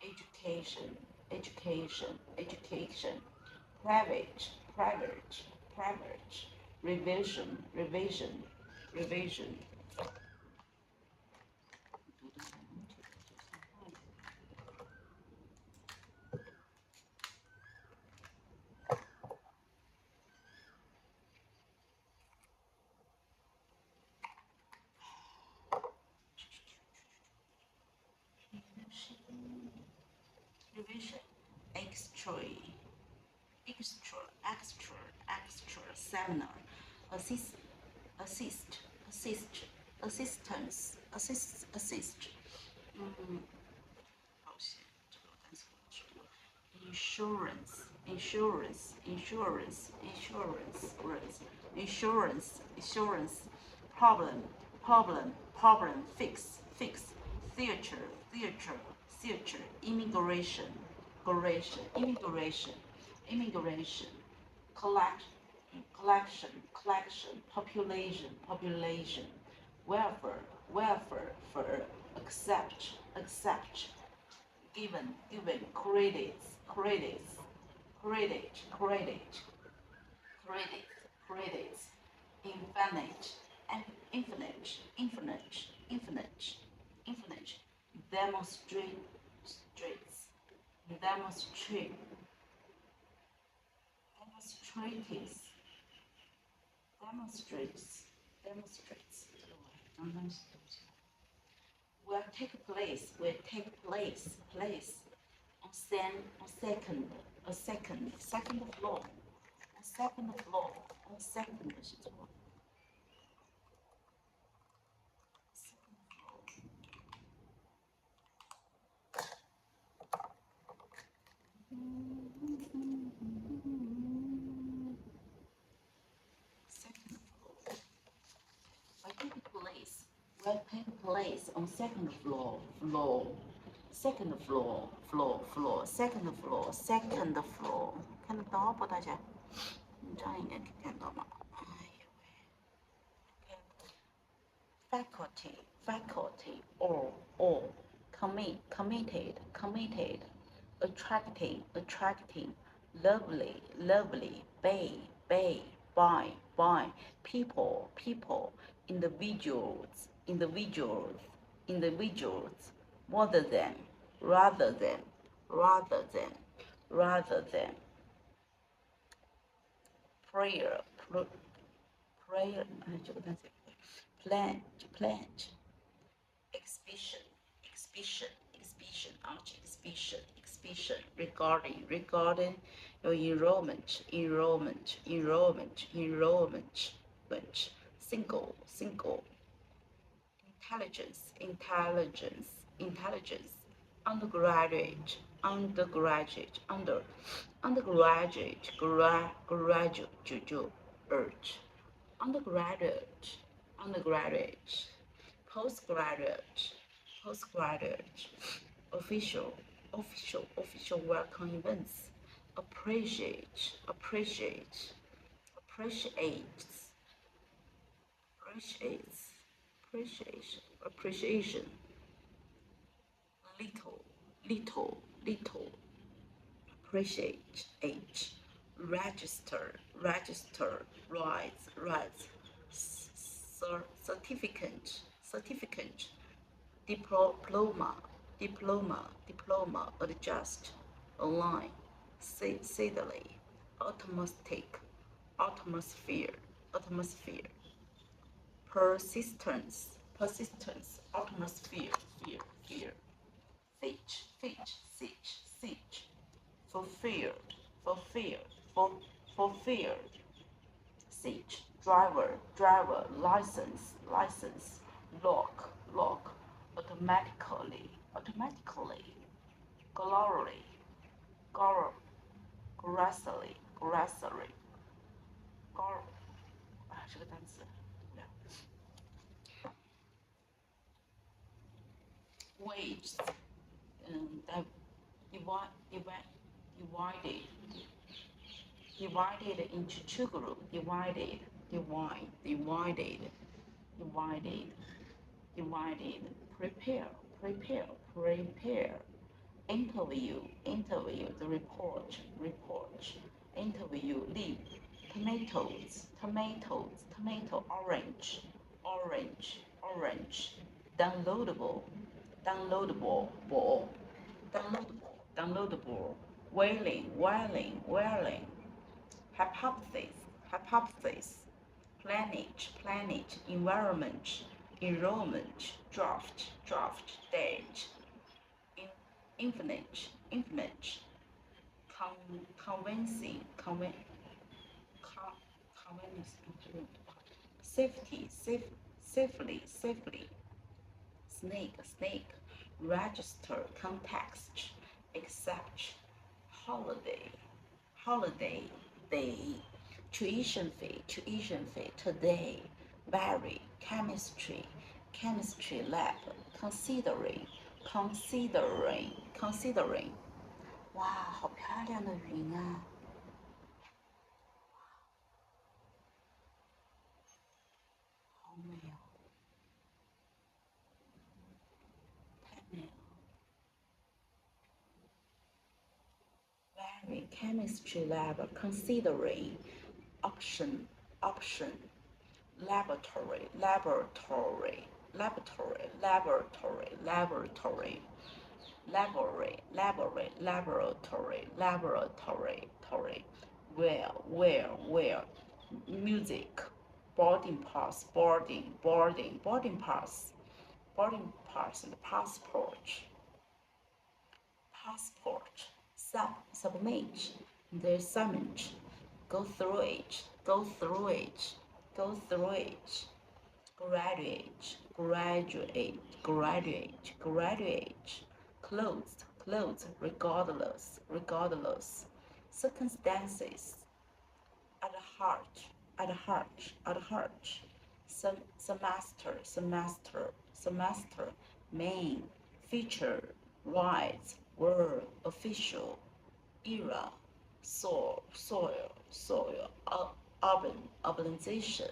education, education, education, private, private, private, revision, revision, revision. Revision, extra, extra, extra, extra, seminar, assist, assist, assist, assistance, assist. 保险这个单词我说过 insurance, insurance, insurance, insurance, insurance, insurance, problem, problem, problem, fix, fix, theater, theater, theater, immigration, immigration, immigration, immigration, collection, collection, population, population, welfare, welfare, for accept, accept, given, given, credits, credits, credit, credit, credit, credits, infinite, infinite, infinite, infinite, infinite, demonstrate, demonstrate, demonstrates, demonstrates, demonstrates. Will take place, place on second, a second, second floor, on second floor, on second 是错。Second floor. Will take place on second floor, second floor, second floor, second floor， 看得到不？大家，这样应该看到吗？哎呦喂 ，faculty, faculty, or, committed, attracting, lovely, by, people, individuals, rather than, prayer, prayer, 这个单词 pledge, exhibition, regarding your enrollment, single, intelligence, undergraduate, undergraduate, postgraduate, official, welcome events, appreciates, appreciation, little, appreciate, register, rights, certificate, diploma, adjust, online, steadily, atmosphere, persistence, atmosphere, fear, siege, fulfilled, siege, driver, license, lock, automatically, glory, grocery, 这个单词 waves, divided, divided into two groups, divided, prepare, interview, the report, interview, leave, tomato, orange, downloadable, downloadable, wailing, hypothesis, planet, enrollment, draft, date, infinite, convincing, safely, snake, register, context, accept, holiday, day, tuition fee, today, vary, chemistry, lab, considering，哇，好漂亮的云啊！好美哦，太美了。Vary, chemistry lab, considering, option, laboratory, where, music, boarding pass, and submit, the assignment, go through it, graduate, closed, regardless, circumstances, at heart, semester, main, feature, rights, word, official, era, soil, urbanization,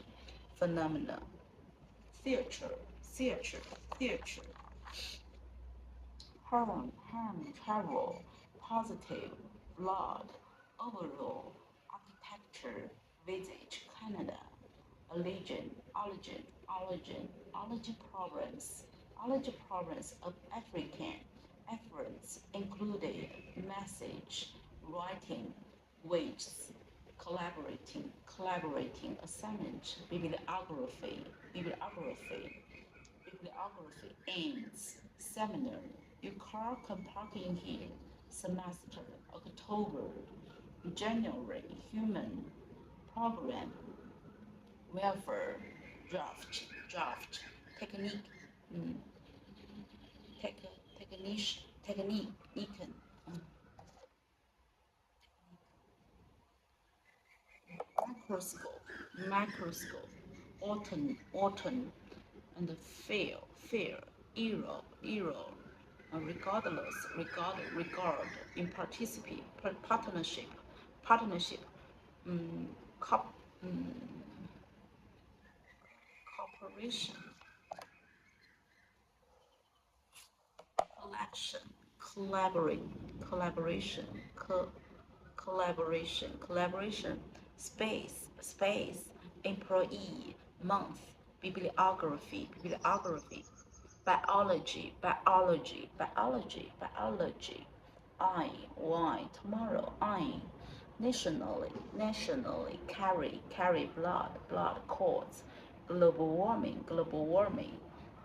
phenomena, theater, harm, travel, positive, blood, overall, architecture, visit, Canada, allergy problems of African, efforts included, message, writing, weights, collaborating, assignment, bibliography, ends, seminar, your car can park in here, semester, October, January, human, program, welfare, draft, technique, technique, microscope, autumn, and fear, era, regard, in participate, partnership, cop, cooperation, collection, collaboration, space, employee, month, bibliography, biology, I, why, tomorrow, nationally, carry blood cords, global warming,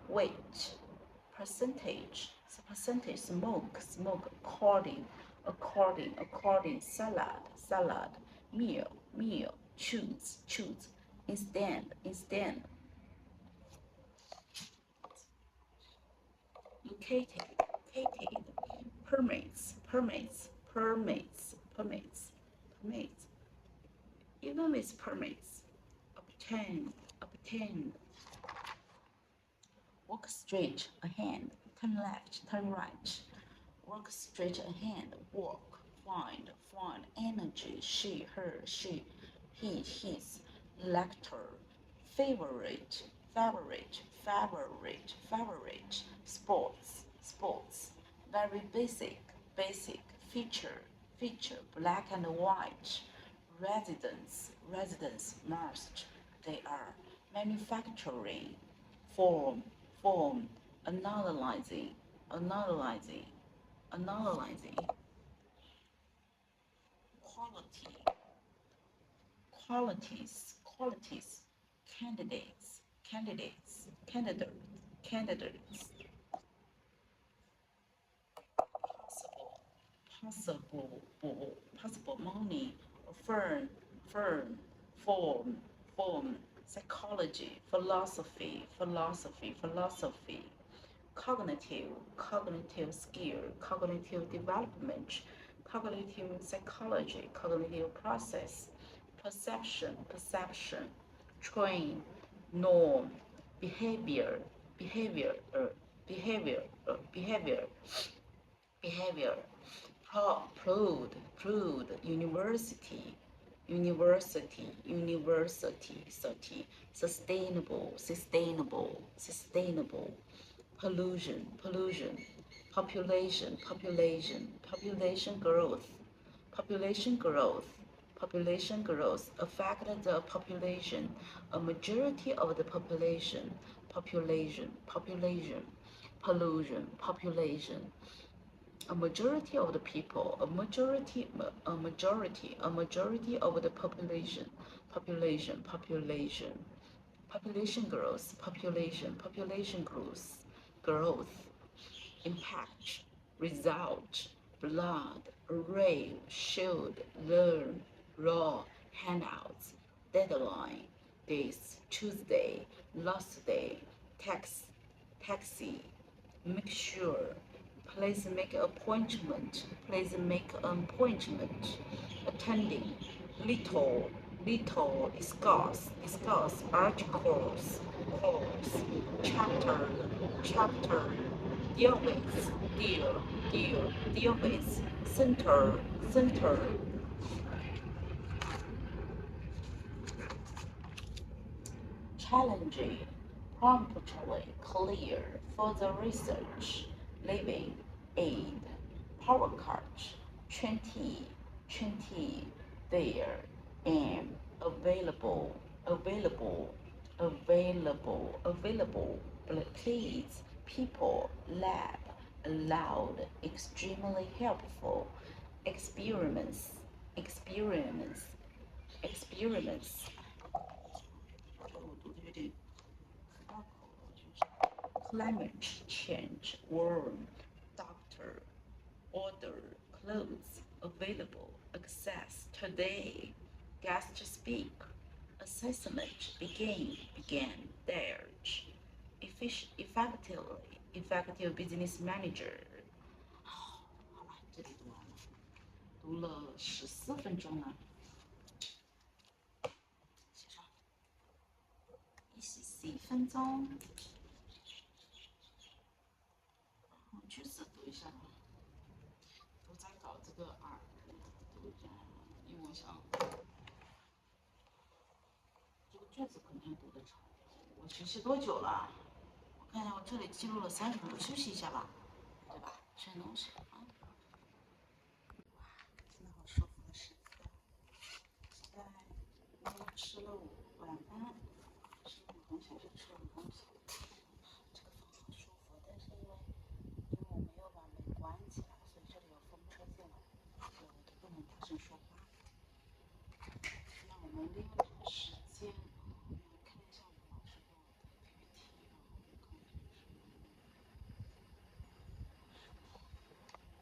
weight, percentage, smoke, according, salad, meal, choose, instant, located, permits, even with permits, obtain, walk straight ahead, turn left, turn right, walk straight ahead, walk, find, energy, she, her, she, he, his, lecture, favorite, sports, very basic, feature, black and white, residence, must, they are, manufacturing, form, analyzing, qualities, candidates, possible money, firm, form, psychology, philosophy, cognitive skill, cognitive development, cognitive psychology, cognitive process, perception, train, norm, behavior, behavior, uh, behavior, behavior, behavior, prude, university, sustainable, pollution, population growth affect the population, a majority of the population, a majority of the people, a majority of the population, population growth, impact, result, blood, array, shield, learn, raw, handouts, deadline, this, Tuesday, last day, taxi, make sure, please make appointment, attending, little, discuss, articles, course, chapter, deal with, center, challenging, promptly, clear, further research, living, aid, power cut, 20, there, am, available, please, people, lab, allowed, extremely helpful, experiments, climate change, worm, doctor, order, clothes, available, access, today, guest to speak, assessment, began, there, effective business manager。好了，这里读完了，读了14分钟了，写上14分钟。句子读一下吧，我在搞这个耳，读一下，因为我想这个句子肯定读得长。我学习多久了？我看一下，我这里记录了30分钟，休息一下吧，对吧？吃点东西啊。哇，真的好舒服的时刻。现在我吃了晚饭，吃了点东西，就吃了点东西。这个风好舒服，但是因为我没有把门关起来，所以这里有风车进来，所以我都不能大声说话。那我们利用这个时间，看一下我老师给我的 PPT 啊，我看一下是什么。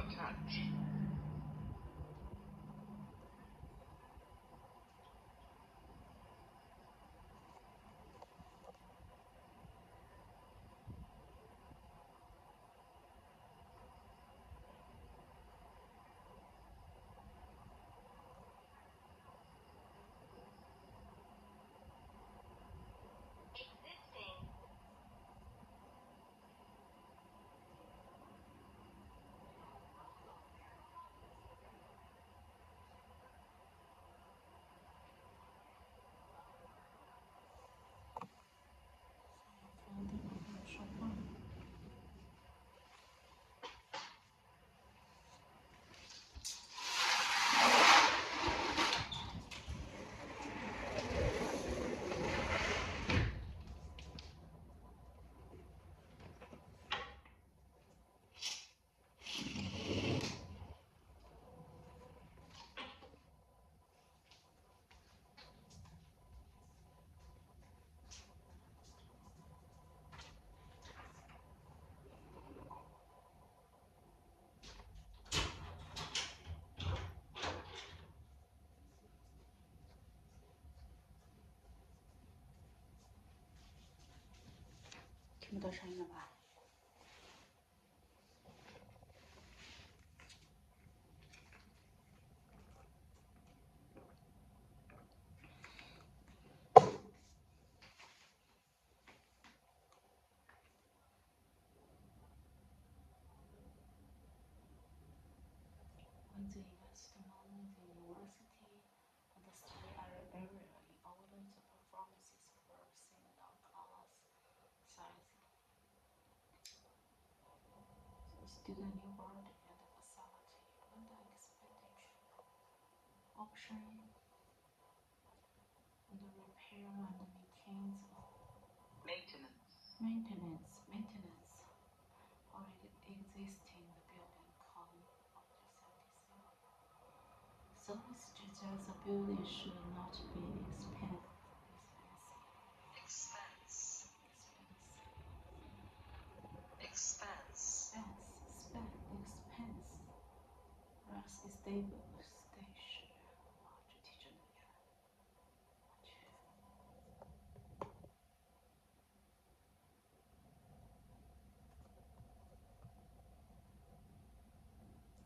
Attach. 说话。听不到声音了吧？When the investment in the university and the study area in order the performances were seen on class size, the student new board and facility and the expenditure option and the repair and maintenance already existing the building column after 77. So it suggests the building should not be expense. Russ is stable station. 哇，这题真的厉害！我去。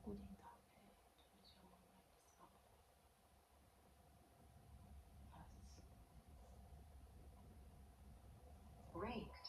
固定搭配，这个就 max out。Raked.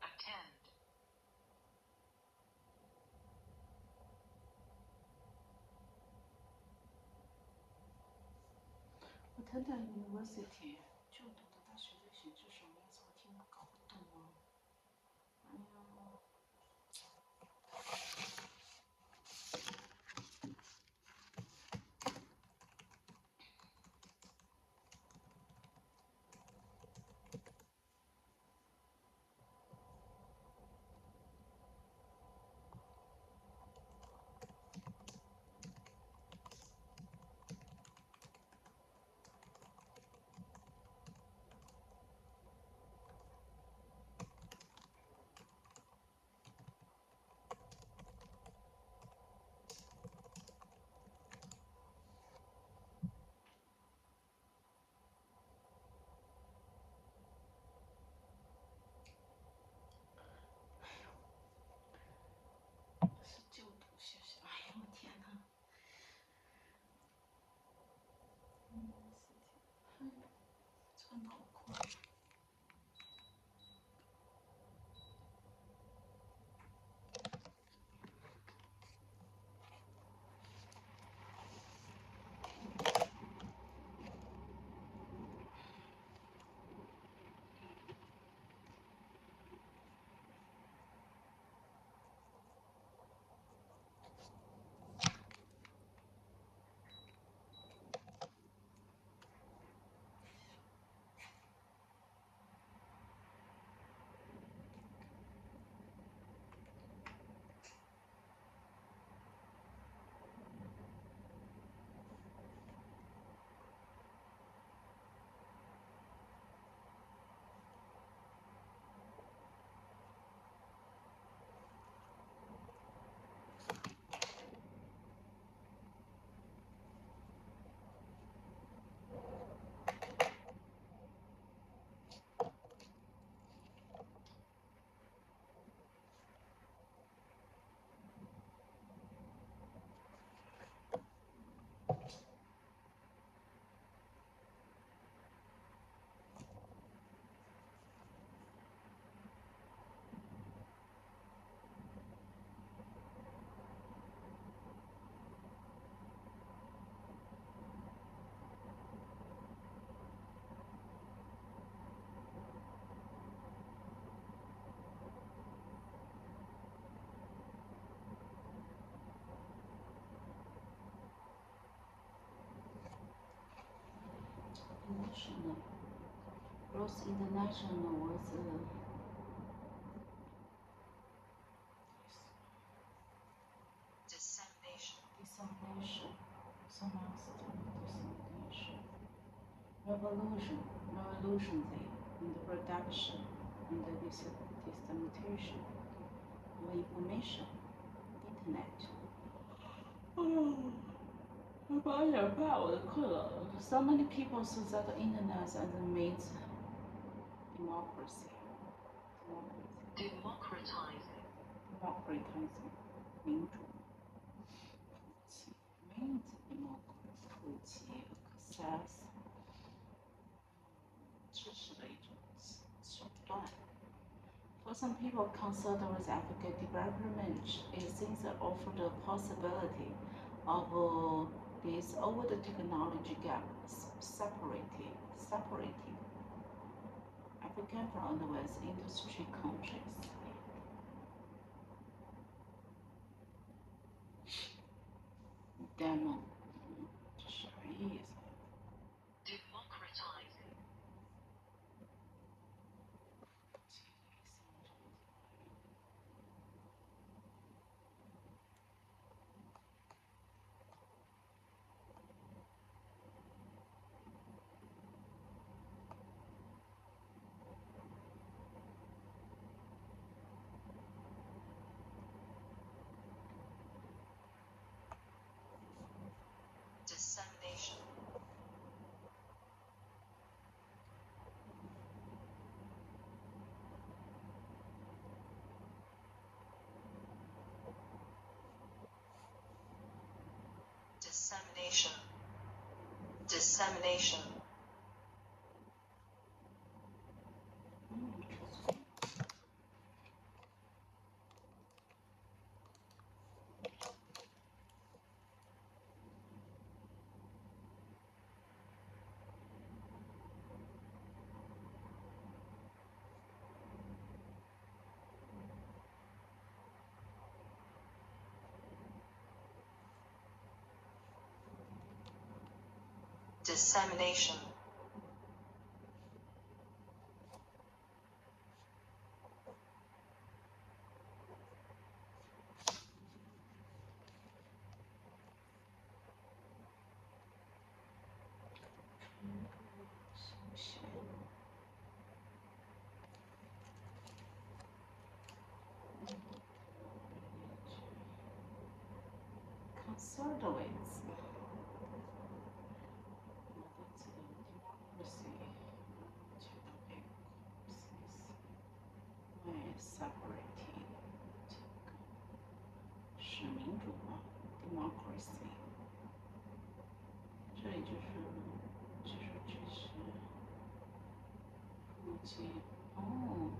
attend, 我谈谈 university 就读的大学的形式什么意思？我听搞不懂啊！哎呀。是就读学校，哎呦我天呐！这个脑壳。International. Ross International was dissemination, dissemination. Revolution in the production and the dissemination of information. Internet. 我8点半我就困了。So many people say that the internet has made democracy. democratizing, 民主。means democracy 普及 access 支持的一种手段。For some people concerned with African development, it seems to offer the possibility of this over the technology gap separating African from the West industry countries. Demo 这啥意思？ democratizing, dissemination, dissemination, dissemination, dissemination, consolidates separating 是民主嘛 democracy， 这里就是支持目前哦。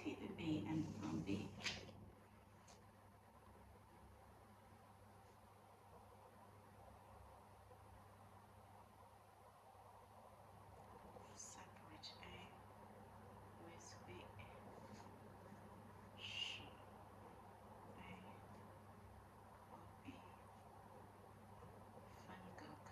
separated A and from B. Separate A with B. 是 A 和 B 分隔开。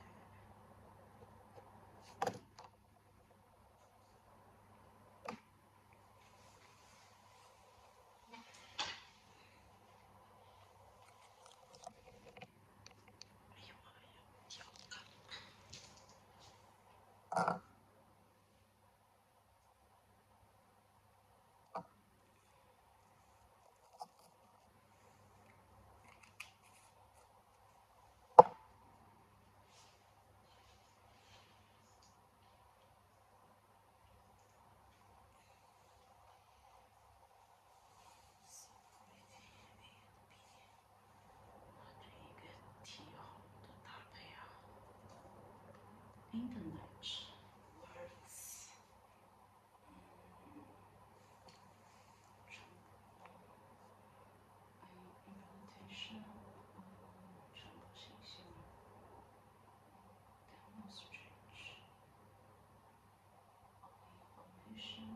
Internet words implementation 传播信息嘛 demonstrate information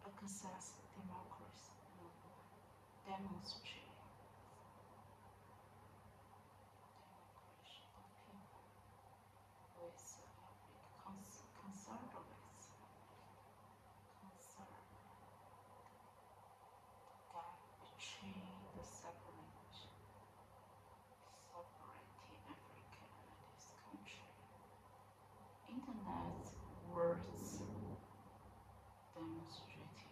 access democracy demonstrate democration of people with concern gap between the separating Africa and this country. Internet words demonstrated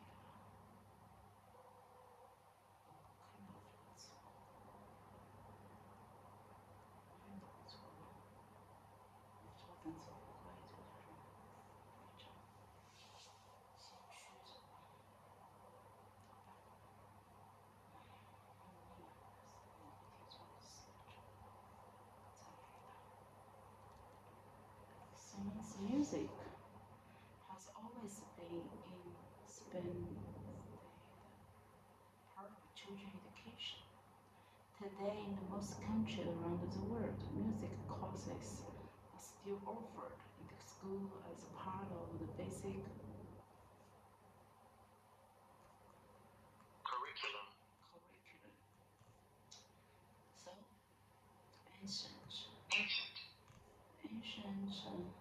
kind of Dance music has always been inseparable part of children's education. Today, in most countries around the world, music courses are still offered in the school as part of the basic Curriculum. So, ancient Ancient.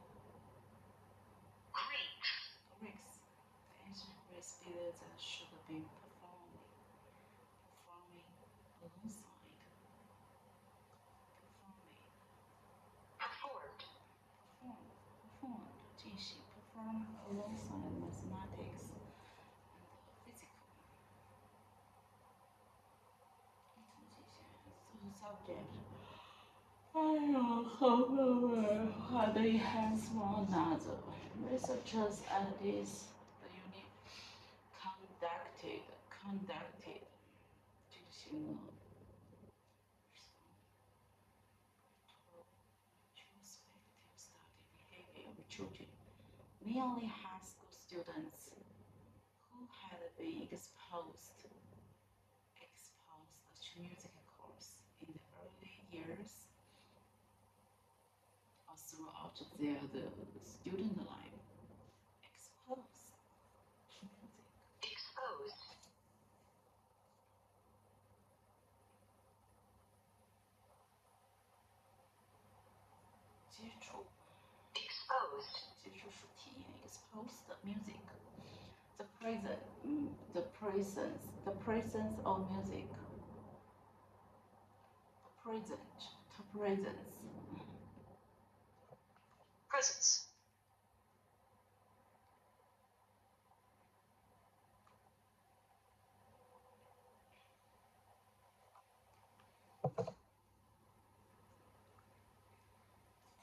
Greeks, the ancient Greeks believed that should be performing alongside perform alongside mathematics and physical. Subject. How they enhance one another. Researchers at this the unit conducted 进行了 retrospective study behavior of children, mainly high school students who had been exposed to music course in the early years or throughout their student life. Exposed to music. Exposed. 接触 Exposed. 接触是体验 exposed music. The presence of music. Presence. Presence.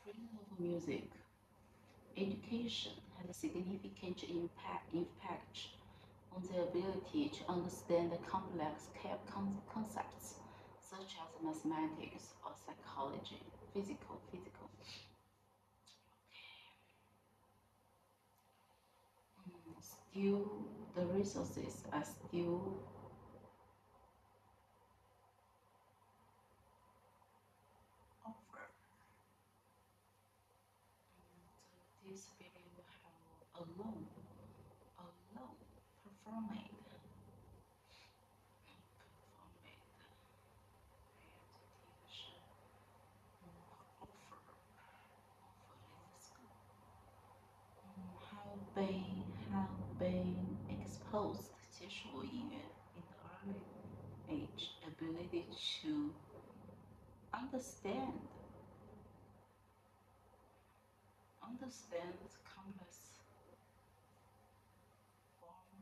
Freedom of music. Education has a significant impact on the ability to understand complex concepts such as mathematics or psychology, physical. Still, the resources are still offered. And this video will have alone performing. Have been exposed 接触音乐 in the early age, ability to understand complex form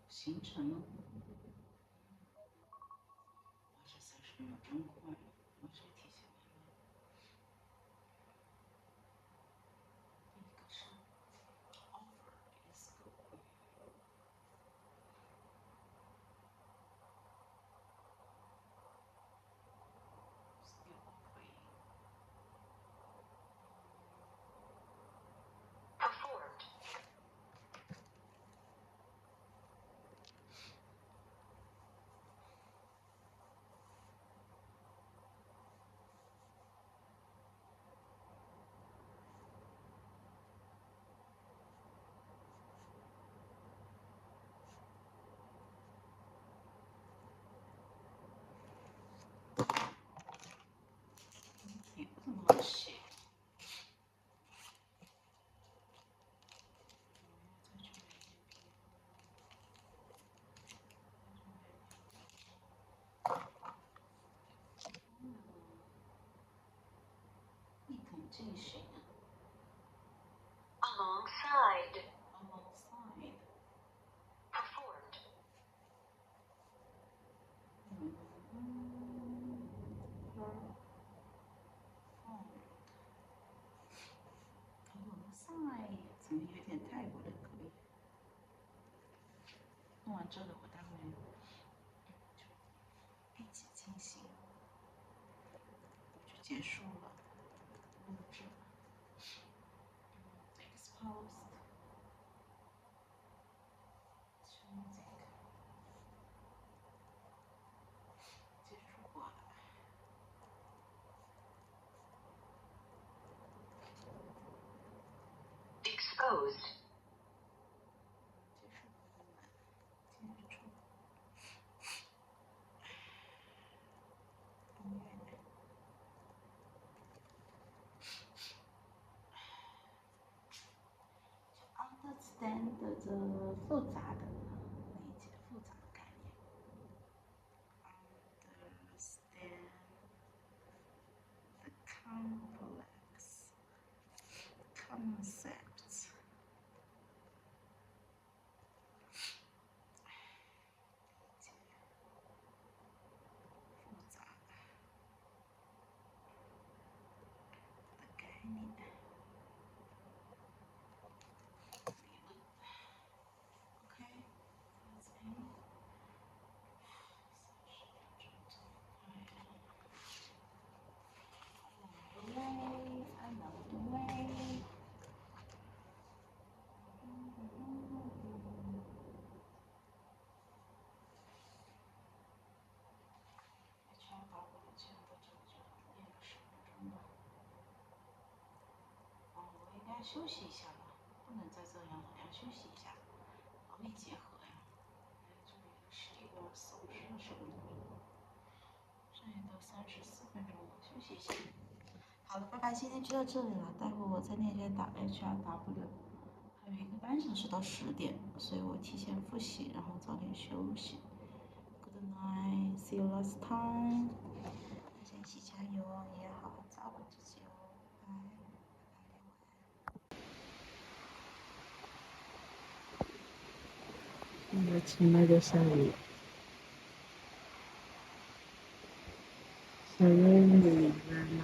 形成。哇，这30秒真快，我这题写完了。第一个是 offer in school。Still offering. Performed. You怎么乱写？一同进行 Alongside. alongside Performed. alongside 怎么有点泰国的口音？弄完这个我待会就一起进行，就结束了录制。closed. ，understand 的这复杂的理解，复杂的概念。understand the complex concepts. 复杂的概念。休息一下吧，不能再这样了，要休息一下，劳逸结合呀。这里是一个40分钟，这里都34分钟了，休息一下。好了，拜拜，今天就到这里了。待会我在那边打 HRW， 还有1个半小时到10点，所以我提前复习，然后早点休息。Good night, see you last time。大家一起加油哦，也要好好照顾自己哦，拜拜。现在清迈在下雨，小人里热闹，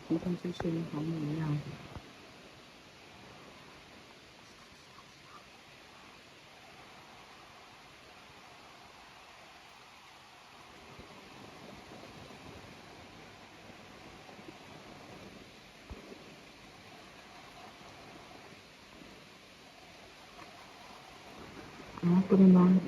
一看就是一个好模样。不能吗？